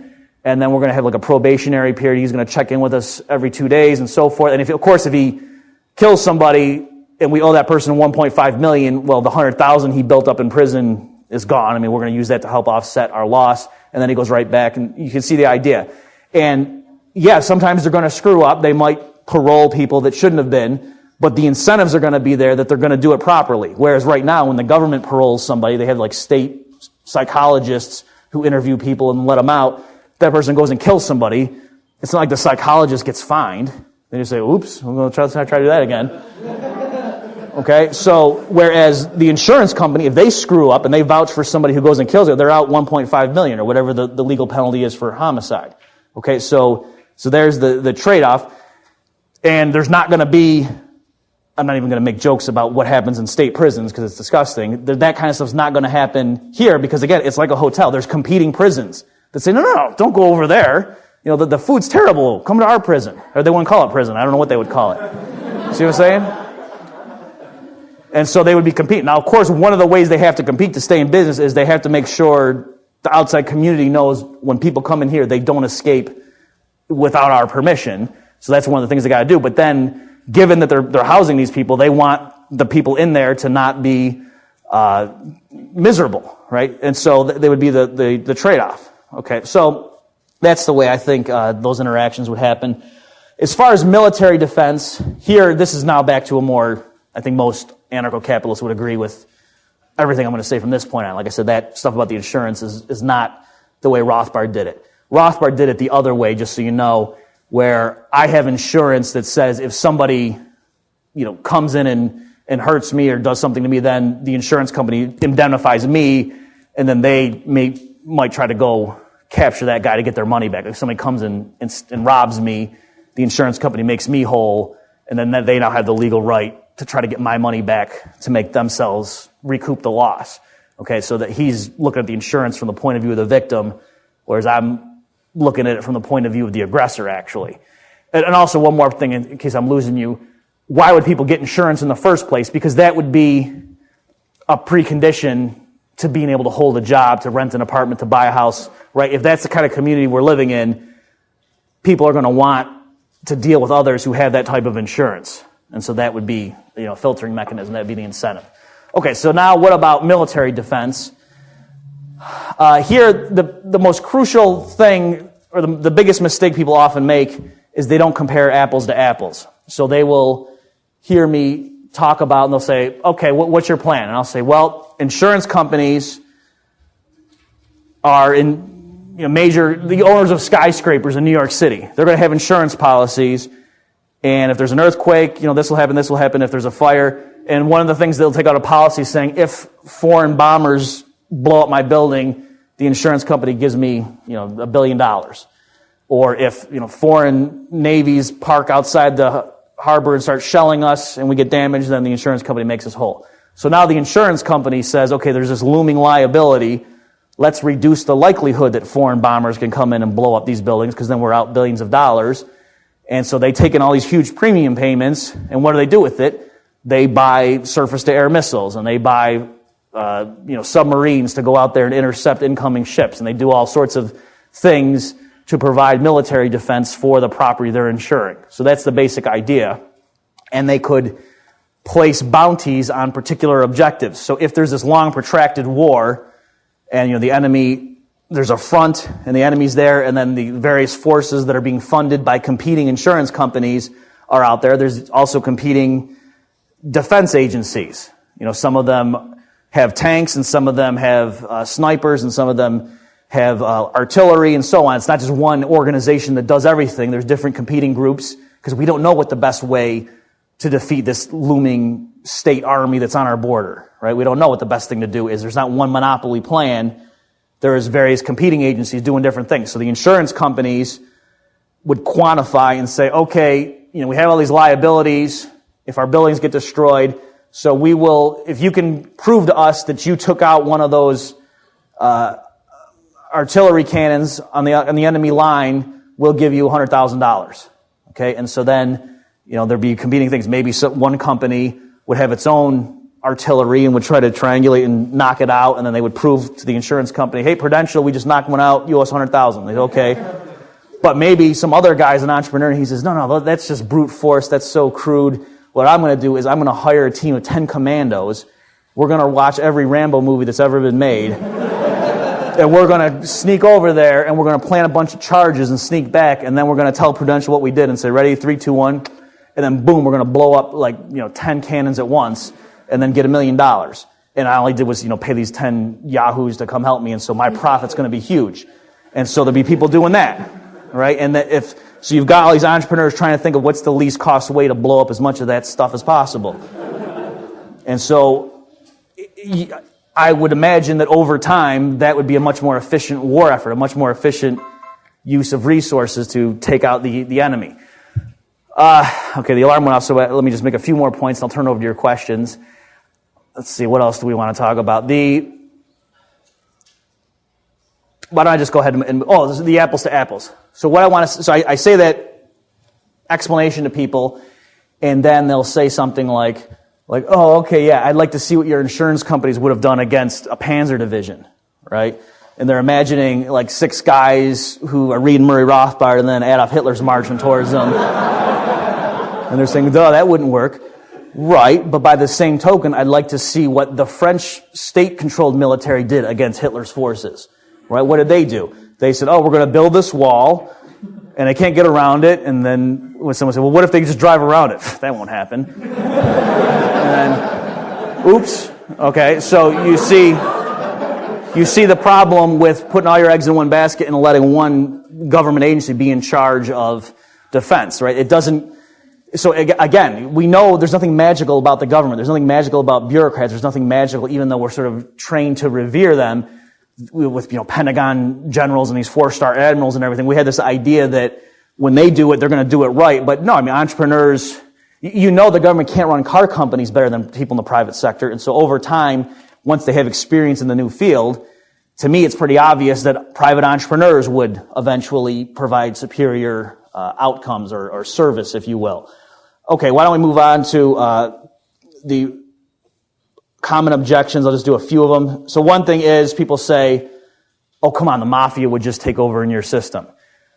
and then we're going to have like a probationary period. He's going to check in with us every 2 days and so forth. And if he kills somebody, and we owe that person $1.5 million, well, the $100,000 he built up in prison is gone. We're going to use that to help offset our loss, and then he goes right back, and you can see the idea. And yeah, sometimes they're going to screw up. They might parole people that shouldn't have been, but the incentives are going to be there that they're going to do it properly. Whereas right now, when the government paroles somebody, they have like state psychologists who interview people and let them out. That person goes and kills somebody. It's not like the psychologist gets fined. They just say, oops, I'm going to try to do that again. Okay, so whereas the insurance company, if they screw up and they vouch for somebody who goes and kills it, they're out $1.5 million or whatever the legal penalty is for homicide. Okay, so there's the trade-off. And there's not going to be, I'm not even going to make jokes about what happens in state prisons because it's disgusting. That kind of stuff's not going to happen here because, again, it's like a hotel. There's competing prisons that say, no, don't go over there. The food's terrible. Come to our prison. Or they wouldn't call it prison. I don't know what they would call it. See what I'm saying? And so they would be competing. Now, of course, one of the ways they have to compete to stay in business is they have to make sure the outside community knows when people come in here, they don't escape without our permission. So that's one of the things they got to do. But then, given that they're housing these people, they want the people in there to not be miserable, right? And so they would be the trade-off. Okay, so that's the way I think those interactions would happen. As far as military defense, here, this is now back to a more, I think most anarcho-capitalists would agree with everything I'm going to say from this point on. Like I said, that stuff about the insurance is not the way Rothbard did it. Rothbard did it the other way, just so you know, where I have insurance that says if somebody, comes in and hurts me or does something to me, then the insurance company indemnifies me, and then they might try to go capture that guy to get their money back. If somebody comes in and robs me, the insurance company makes me whole, and then they now have the legal right to try to get my money back to make themselves recoup the loss. Okay, so that he's looking at the insurance from the point of view of the victim, whereas I'm looking at it from the point of view of the aggressor, actually. And also, one more thing, in case I'm losing you, why would people get insurance in the first place? Because that would be a precondition to being able to hold a job, to rent an apartment, to buy a house, right? If that's the kind of community we're living in, people are going to want to deal with others who have that type of insurance. And so that would be, a filtering mechanism. That would be the incentive. Okay, so now what about military defense? Here, the most crucial thing, or the biggest mistake people often make, is they don't compare apples to apples. So they will hear me talk about, and they'll say, okay, what's your plan? And I'll say, well, insurance companies are the owners of skyscrapers in New York City. They're going to have insurance policies, and if there's an earthquake, this will happen, if there's a fire. And one of the things they'll take out a policy saying, if foreign bombers blow up my building, the insurance company gives me, $1 billion. Or if, foreign navies park outside the harbor and start shelling us and we get damaged, then the insurance company makes us whole. So now the insurance company says, okay, there's this looming liability. Let's reduce the likelihood that foreign bombers can come in and blow up these buildings, because then we're out billions of dollars. And so they take in all these huge premium payments, and what do they do with it? They buy surface-to-air missiles, and they buy submarines to go out there and intercept incoming ships, and they do all sorts of things to provide military defense for the property they're insuring. So that's the basic idea. And they could place bounties on particular objectives. So if there's this long, protracted war, and the enemy, there's a front, and the enemy's there, and then the various forces that are being funded by competing insurance companies are out there. There's also competing defense agencies. Some of them have tanks, and some of them have snipers, and some of them have artillery, and so on. It's not just one organization that does everything. There's different competing groups, because we don't know what the best way to defeat this looming state army that's on our border, right? We don't know what the best thing to do is. There's not one monopoly plan. There's various competing agencies doing different things. So the insurance companies would quantify and say, okay, we have all these liabilities if our buildings get destroyed, so we will, if you can prove to us that you took out one of those artillery cannons on the enemy line, we'll give you $100,000. Okay, and so then, there'd be competing things. Maybe one company would have its own artillery and would try to triangulate and knock it out, and then they would prove to the insurance company, hey, Prudential, we just knocked one out, you owe us $100,000. They say, okay. But maybe some other guy's an entrepreneur, and he says, no, that's just brute force, that's so crude. What I'm going to do is I'm going to hire a team of 10 commandos. We're going to watch every Rambo movie that's ever been made. And we're going to sneak over there, and we're going to plan a bunch of charges and sneak back, and then we're going to tell Prudential what we did and say, ready, 3, 2, 1. And then boom, we're going to blow up 10 cannons at once and then get $1 million. And all I did was, pay these 10 yahoos to come help me, and so my profit's going to be huge. And so there'll be people doing that, right? And so you've got all these entrepreneurs trying to think of what's the least cost way to blow up as much of that stuff as possible. And so I would imagine that over time, that would be a much more efficient war effort, a much more efficient use of resources to take out the enemy. Okay, the alarm went off, so let me just make a few more points, and I'll turn it over to your questions. Let's see, what else do we want to talk about? Why don't I just go ahead and this is the apples to apples. So what I want to, so I say that explanation to people, and then they'll say something like, oh, okay, yeah, I'd like to see what your insurance companies would have done against a panzer division, right? And they're imagining like 6 guys who are reading Murray Rothbard and then Adolf Hitler's marching towards them. And they're saying, duh, that wouldn't work. Right, but by the same token, I'd like to see what the French state-controlled military did against Hitler's forces. Right, what did they do? They said, oh, we're going to build this wall, and they can't get around it. And then when someone said, well, what if they just drive around it? That won't happen. And then, oops. Okay, so you see the problem with putting all your eggs in one basket and letting one government agency be in charge of defense, right? It doesn't. So again, we know there's nothing magical about the government. There's nothing magical about bureaucrats. There's nothing magical, even though we're sort of trained to revere them with, Pentagon generals and these 4-star admirals and everything. We had this idea that when they do it, they're going to do it right. But no, entrepreneurs, the government can't run car companies better than people in the private sector. And so over time, once they have experience in the new field, to me, it's pretty obvious that private entrepreneurs would eventually provide superior outcomes or service, if you will. Okay, why don't we move on to the common objections. I'll just do a few of them. So one thing is people say, oh, come on, the mafia would just take over in your system.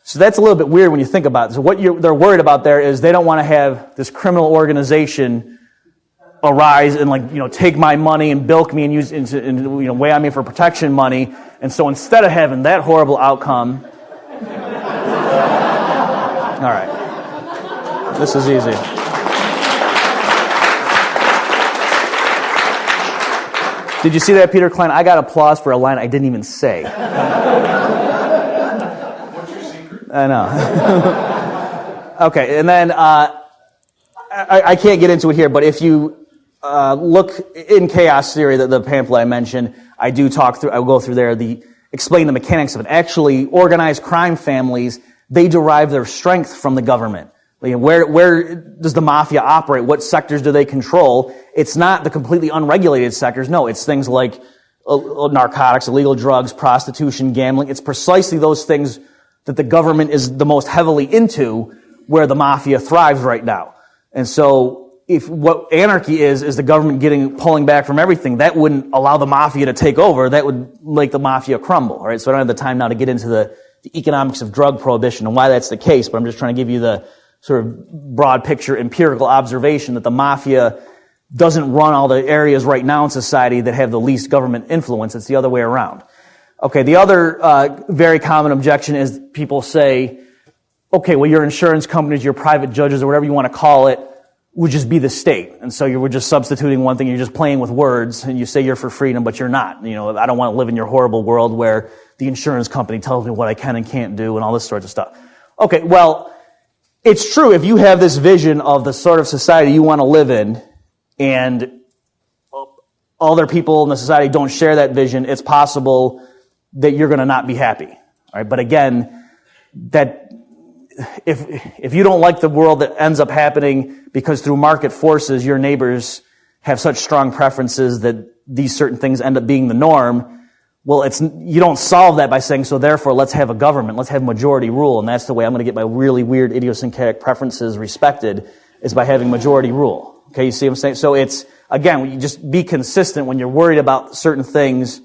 So that's a little bit weird when you think about it. So what they're worried about there is they don't want to have this criminal organization arise and take my money and bilk me and use and weigh on me for protection money. And so instead of having that horrible outcome, all right, this is easy. Did you see that, Peter Klein? I got applause for a line I didn't even say. What's your secret? I know. Okay, and then I can't get into it here, but if you look in Chaos Theory, the pamphlet I mentioned, I will go through there, explain the mechanics of it. Actually, organized crime families, they derive their strength from the government. Where does the mafia operate? What sectors do they control? It's not the completely unregulated sectors. No, it's things like narcotics, illegal drugs, prostitution, gambling. It's precisely those things that the government is the most heavily into where the mafia thrives right now. And so if what anarchy is the government pulling back from everything, that wouldn't allow the mafia to take over. That would make the mafia crumble. All right. So I don't have the time now to get into the economics of drug prohibition and why that's the case, but I'm just trying to give you the sort of broad picture empirical observation that the mafia doesn't run all the areas right now in society that have the least government influence. It's the other way around. Okay, the other very common objection is people say, okay, well, your insurance companies, your private judges, or whatever you want to call it, would just be the state. And so you were just substituting one thing, you're just playing with words, and you say you're for freedom, but you're not. I don't want to live in your horrible world where the insurance company tells me what I can and can't do and all this sorts of stuff. Okay, well, it's true if you have this vision of the sort of society you want to live in, and other people in the society don't share that vision, it's possible that you're going to not be happy. All right, but again, that if you don't like the world that ends up happening because through market forces your neighbors have such strong preferences that these certain things end up being the norm, well, you don't solve that by saying, so therefore let's have a government, let's have majority rule, and that's the way I'm going to get my really weird idiosyncratic preferences respected, is by having majority rule. Okay, you see what I'm saying? So it's, again, you just be consistent when you're worried about certain things.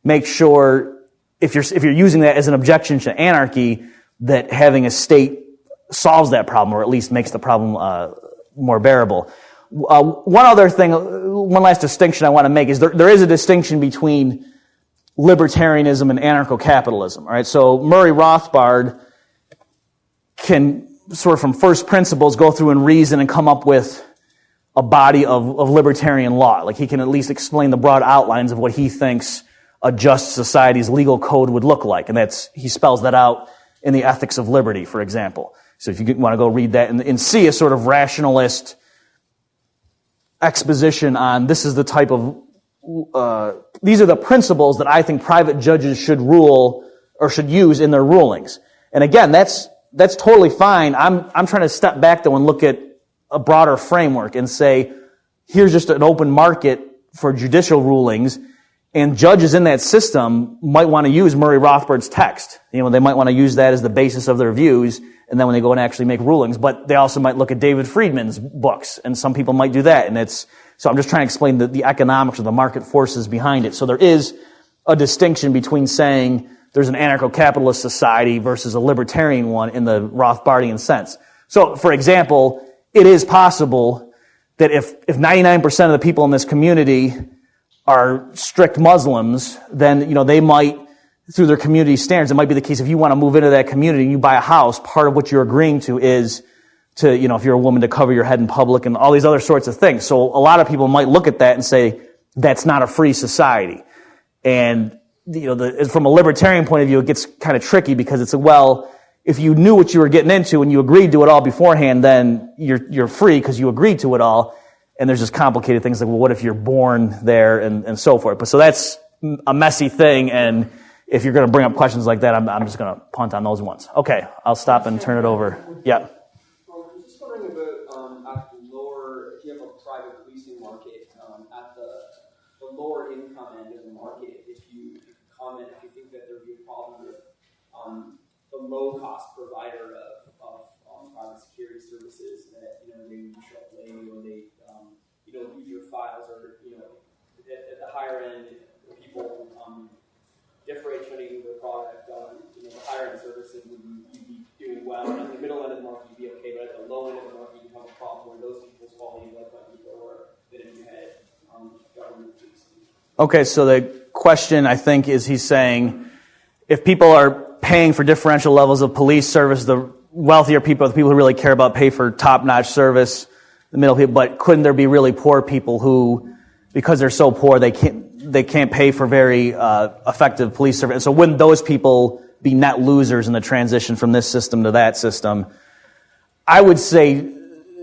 Make sure, if you're using that as an objection to anarchy, that having a state solves that problem, or at least makes the problem more bearable. One other thing, one last distinction I want to make is there is a distinction between libertarianism and anarcho-capitalism. All right, so Murray Rothbard can sort of from first principles go through and reason and come up with a body of libertarian law. Like he can at least explain the broad outlines of what he thinks a just society's legal code would look like, and he spells that out in the Ethics of Liberty, for example. So if you want to go read that and see a sort of rationalist exposition on this is the type of these are the principles that I think private judges should rule or should use in their rulings. And again, that's totally fine. I'm trying to step back though and look at a broader framework and say, here's just an open market for judicial rulings, and judges in that system might want to use Murray Rothbard's text. They might want to use that as the basis of their views, and then when they go and actually make rulings, but they also might look at David Friedman's books, and some people might do that, so I'm just trying to explain the economics of the market forces behind it. So there is a distinction between saying there's an anarcho-capitalist society versus a libertarian one in the Rothbardian sense. So, for example, it is possible that if 99% of the people in this community are strict Muslims, then, they might, through their community standards, it might be the case if you want to move into that community and you buy a house, part of what you're agreeing to is to, if you're a woman, to cover your head in public and all these other sorts of things. So a lot of people might look at that and say, that's not a free society. And, from a libertarian point of view, it gets kind of tricky because it's, well, if you knew what you were getting into and you agreed to it all beforehand, then you're free because you agreed to it all. And there's just complicated things like, well, what if you're born there and so forth. But so that's a messy thing, and if you're going to bring up questions like that, I'm just going to punt on those ones. Okay, I'll stop and turn it over. Yeah. I'm just wondering about at the lower, if you have a private policing market, at the lower income end of the market, if you comment, if you think that there would be a problem with the low-cost provider of private security services that they show up late or they use your files, or at the higher end, people differentiating the product, the higher end services you'd be doing well. And at the middle end of the market, you'd be okay, but at the low end of the market, you have a problem where those people's quality of life might be lower than if you had government police. Okay, so the question, I think, is he's saying if people are paying for differential levels of police service, the wealthier people, the people who really care about, pay for top-notch service, the middle people, but couldn't there be really poor people who, because they're so poor, they can't pay for very effective police service? And so wouldn't those people be net losers in the transition from this system to that system? I would say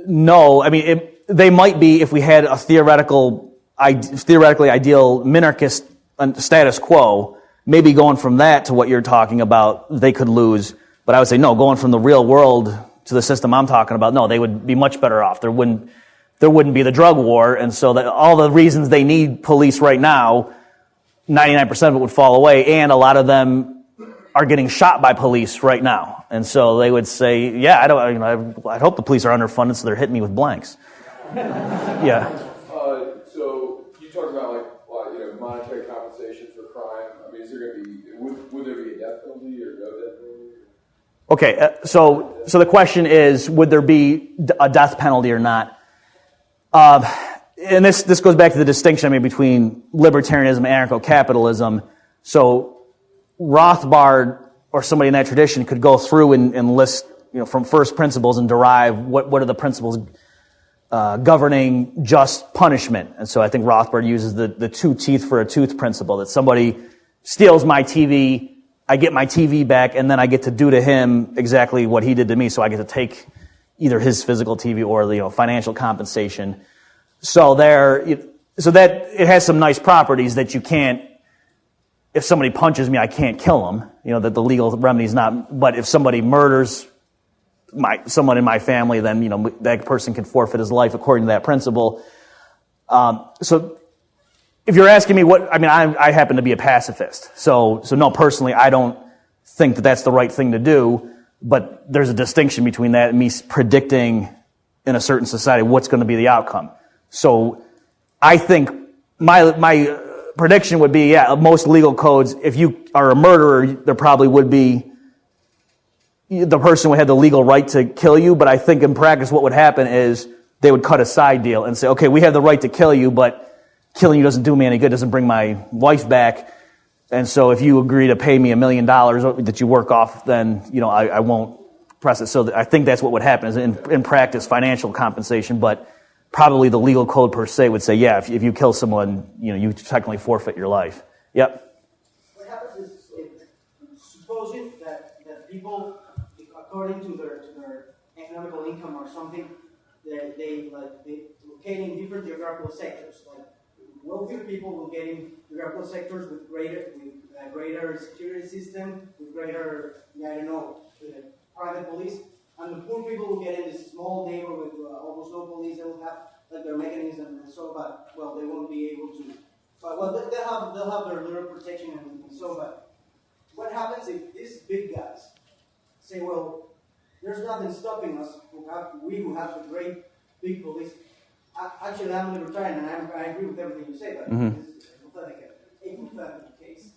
no. I mean, they might be if we had a theoretically ideal minarchist status quo. Maybe going from that to what you're talking about, they could lose. But I would say no, going from the real world to the system I'm talking about, no, they would be much better off. There wouldn't be the drug war, and so that all the reasons they need police right now, 99% of it would fall away, and a lot of them are getting shot by police right now. And so they would say, yeah, I'd hope the police are underfunded, so they're hitting me with blanks. Yeah. So you talked about monetary compensation for crime. I mean, is there going to be would there be a death penalty or no death penalty? Okay, so the question is, would there be a death penalty or not? And this goes back to the distinction I made between libertarianism and anarcho-capitalism. So Rothbard or somebody in that tradition could go through and list, from first principles and derive what are the principles governing just punishment. And so I think Rothbard uses the two teeth for a tooth principle, that somebody steals my TV, I get my TV back, and then I get to do to him exactly what he did to me. So I get to take either his physical TV or the financial compensation. So that it has some nice properties that you can't. If somebody punches me, I can't kill him. That the legal remedy is not. But if somebody murders someone in my family, then that person can forfeit his life according to that principle. So if you're asking me I happen to be a pacifist. So no, personally, I don't think that that's the right thing to do. But there's a distinction between that and me predicting in a certain society what's going to be the outcome. So I think my prediction would be, most legal codes, if you are a murderer, there probably would be the person would have the legal right to kill you. But I think in practice what would happen is they would cut a side deal and say, okay, we have the right to kill you, but killing you doesn't do me any good, doesn't bring my wife back. And so if you agree to pay me $1 million that you work off, then, I won't press it. So I think that's what would happen is in practice, financial compensation, but probably the legal code per se would say, if you kill someone, you technically forfeit your life. Yep. What happens is, supposing that people, according to their economical income or something, they locate in different geographical sectors. Like wealthier people will get in geographical sectors with greater security system, with greater, private police. And the poor people will get in this small neighborhood with almost no police. They will have their mechanism and so, but they won't be able to. But they'll have their little protection and so. But what happens if these big guys say, well, there's nothing stopping us we who have the great big police. Actually, I'm libertarian and I agree with everything you say, but this is a hypothetical case.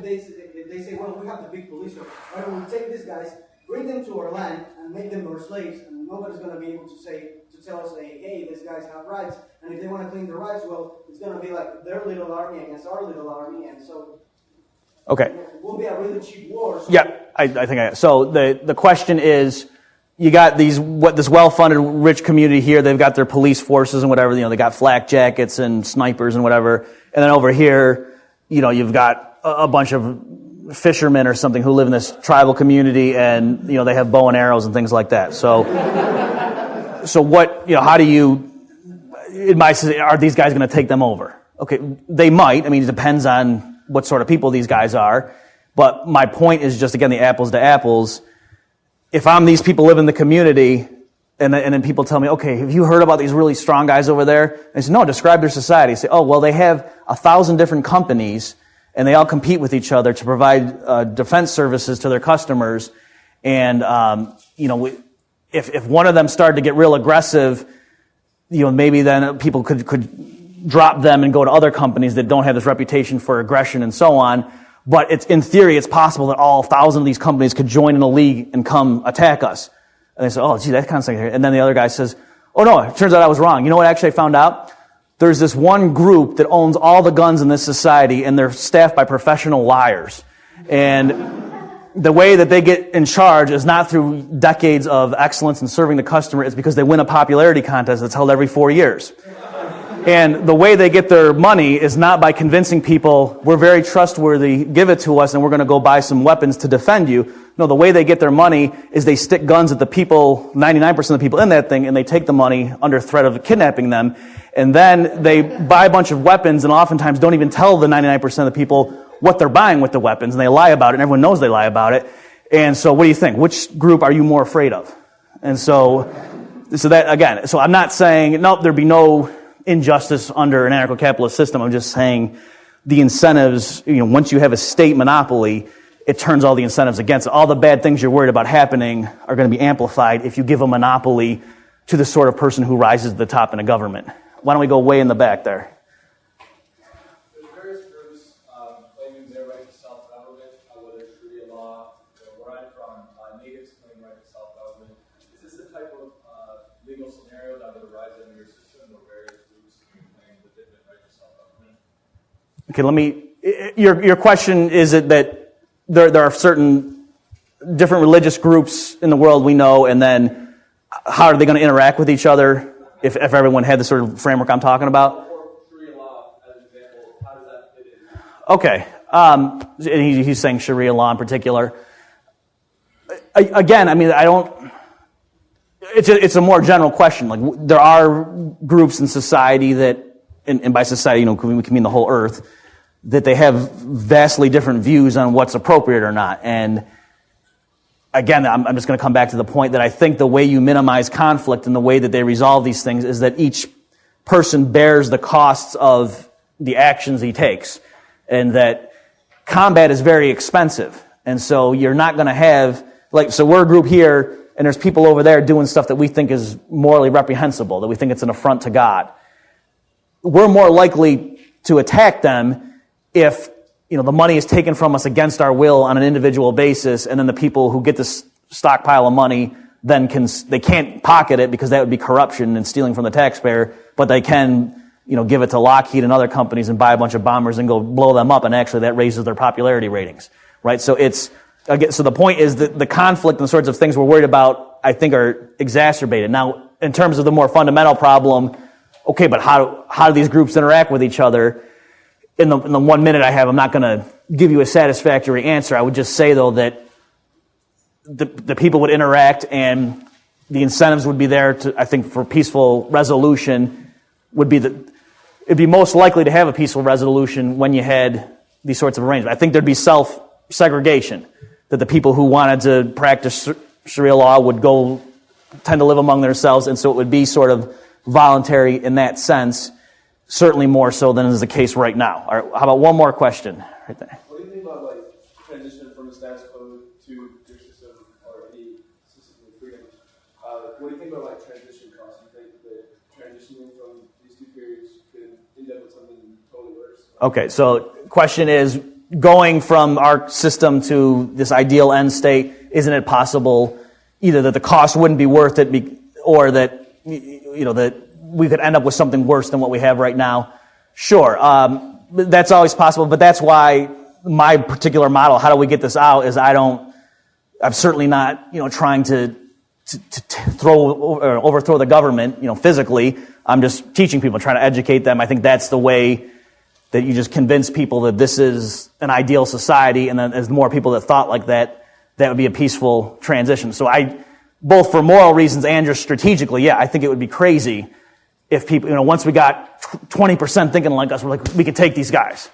they say, well, we have the big police, so why don't we take these guys, bring them to our land, and make them our slaves, and nobody's going to be able to tell us, hey, these guys have rights, and if they want to claim their rights, well, it's going to be like their little army against our little army, and so Okay. it will be a really cheap war. So Yeah, I think so the question is, you got this well-funded rich community here. They've got their police forces and whatever. They got flak jackets and snipers and whatever. And then over here, you've got a bunch of fishermen or something who live in this tribal community, and they have bow and arrows and things like that. So what? How do you? Are these guys going to take them over? Okay, they might. I mean, it depends on what sort of people these guys are. But my point is just, again, the apples to apples. If I'm these people live in the community, and then people tell me, okay, have you heard about these really strong guys over there? And I say, no, describe their society. I say, oh, well, they have 1,000 different companies, and they all compete with each other to provide defense services to their customers. And, if one of them started to get real aggressive, maybe then people could drop them and go to other companies that don't have this reputation for aggression and so on. But in theory, it's possible that all 1,000 of these companies could join in a league and come attack us. And they say, oh, gee, that kind of thing. And then the other guy says, oh, no, it turns out I was wrong. You know what actually I found out? There's this one group that owns all the guns in this society, and they're staffed by professional liars. And the way that they get in charge is not through decades of excellence in serving the customer. It's because they win a popularity contest that's held every 4 years. And the way they get their money is not by convincing people, we're very trustworthy, give it to us, and we're going to go buy some weapons to defend you. No, the way they get their money is they stick guns at the people, 99% of the people in that thing, and they take the money under threat of kidnapping them. And then they buy a bunch of weapons and oftentimes don't even tell the 99% of the people what they're buying with the weapons, and they lie about it, and everyone knows they lie about it. And so what do you think? Which group are you more afraid of? And so that, again, so I'm not saying, no, there'd be no injustice under an anarcho-capitalist system. I'm just saying the incentives, once you have a state monopoly, it turns all the incentives against it. All the bad things you're worried about happening are going to be amplified if you give a monopoly to the sort of person who rises to the top in a government. Why don't we go way in the back there? There's various groups claiming their right to self-government, whether it's Sharia law, where I'm from, natives claim right to self-government. Is this the type of legal scenario that would arise in your system where various groups claim legitimate right to self-government? Okay, your question is it that there are certain different religious groups in the world we know, and then how are they going to interact with each other if everyone had the sort of framework I'm talking about? Or Sharia law, as an example, how does that fit in? Okay. And he's saying Sharia law in particular. Again, I mean, it's a more general question. Like, there are groups in society that, and by society, we can mean the whole earth, that they have vastly different views on what's appropriate or not. And again, I'm just going to come back to the point that I think the way you minimize conflict and the way that they resolve these things is that each person bears the costs of the actions he takes. And that combat is very expensive. And so you're not going to have, so we're a group here, and there's people over there doing stuff that we think is morally reprehensible, that we think it's an affront to God. We're more likely to attack them if the money is taken from us against our will on an individual basis, and then the people who get this stockpile of money then they can't pocket it because that would be corruption and stealing from the taxpayer, but they can give it to Lockheed and other companies and buy a bunch of bombers and go blow them up, and actually that raises their popularity ratings, right? So so the point is that the conflict and the sorts of things we're worried about, I think, are exacerbated. Now, in terms of the more fundamental problem, okay, but how do these groups interact with each other? In the 1 minute I have, I'm not going to give you a satisfactory answer. I would just say, though, that the people would interact and the incentives would be there to, I think, for peaceful resolution it'd be most likely to have a peaceful resolution when you had these sorts of arrangements. I think there'd be self-segregation, that the people who wanted to practice Sharia law would tend to live among themselves, and so it would be sort of voluntary in that sense. Certainly more so than is the case right now. All right, how about one more question right there? What do you think about transition from the status quo to your system or any system of freedom? What do you think about transition costs? Do you think that transitioning from these two periods could end up with something totally worse? Okay, so question is, going from our system to this ideal end state, isn't it possible either that the cost wouldn't be worth it, or that, that we could end up with something worse than what we have right now? Sure. That's always possible, but that's why my particular model, how do we get this out, is I'm certainly not, trying to overthrow the government, physically. I'm just teaching people, trying to educate them. I think that's the way that you just convince people that this is an ideal society, and then as more people that thought like that, that would be a peaceful transition. So both for moral reasons and just strategically, I think it would be crazy if people, once we got 20% thinking like us, we're like, we could take these guys.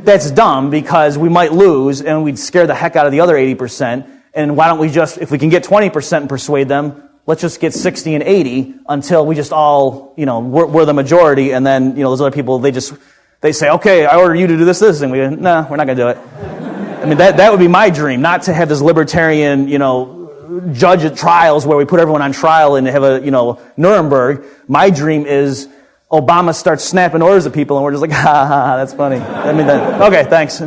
That's dumb, because we might lose and we'd scare the heck out of the other 80%. And why don't we just, if we can get 20% and persuade them, let's just get 60 and 80 until we just all, we're the majority. And then, those other people, they say, okay, I order you to do this, and we go, no, we're not going to do it. I mean, that would be my dream, not to have this libertarian, judge at trials where we put everyone on trial and have a, Nuremberg. My dream is Obama starts snapping orders at people and we're just like, ha ha ha, that's funny. I mean, okay, thanks.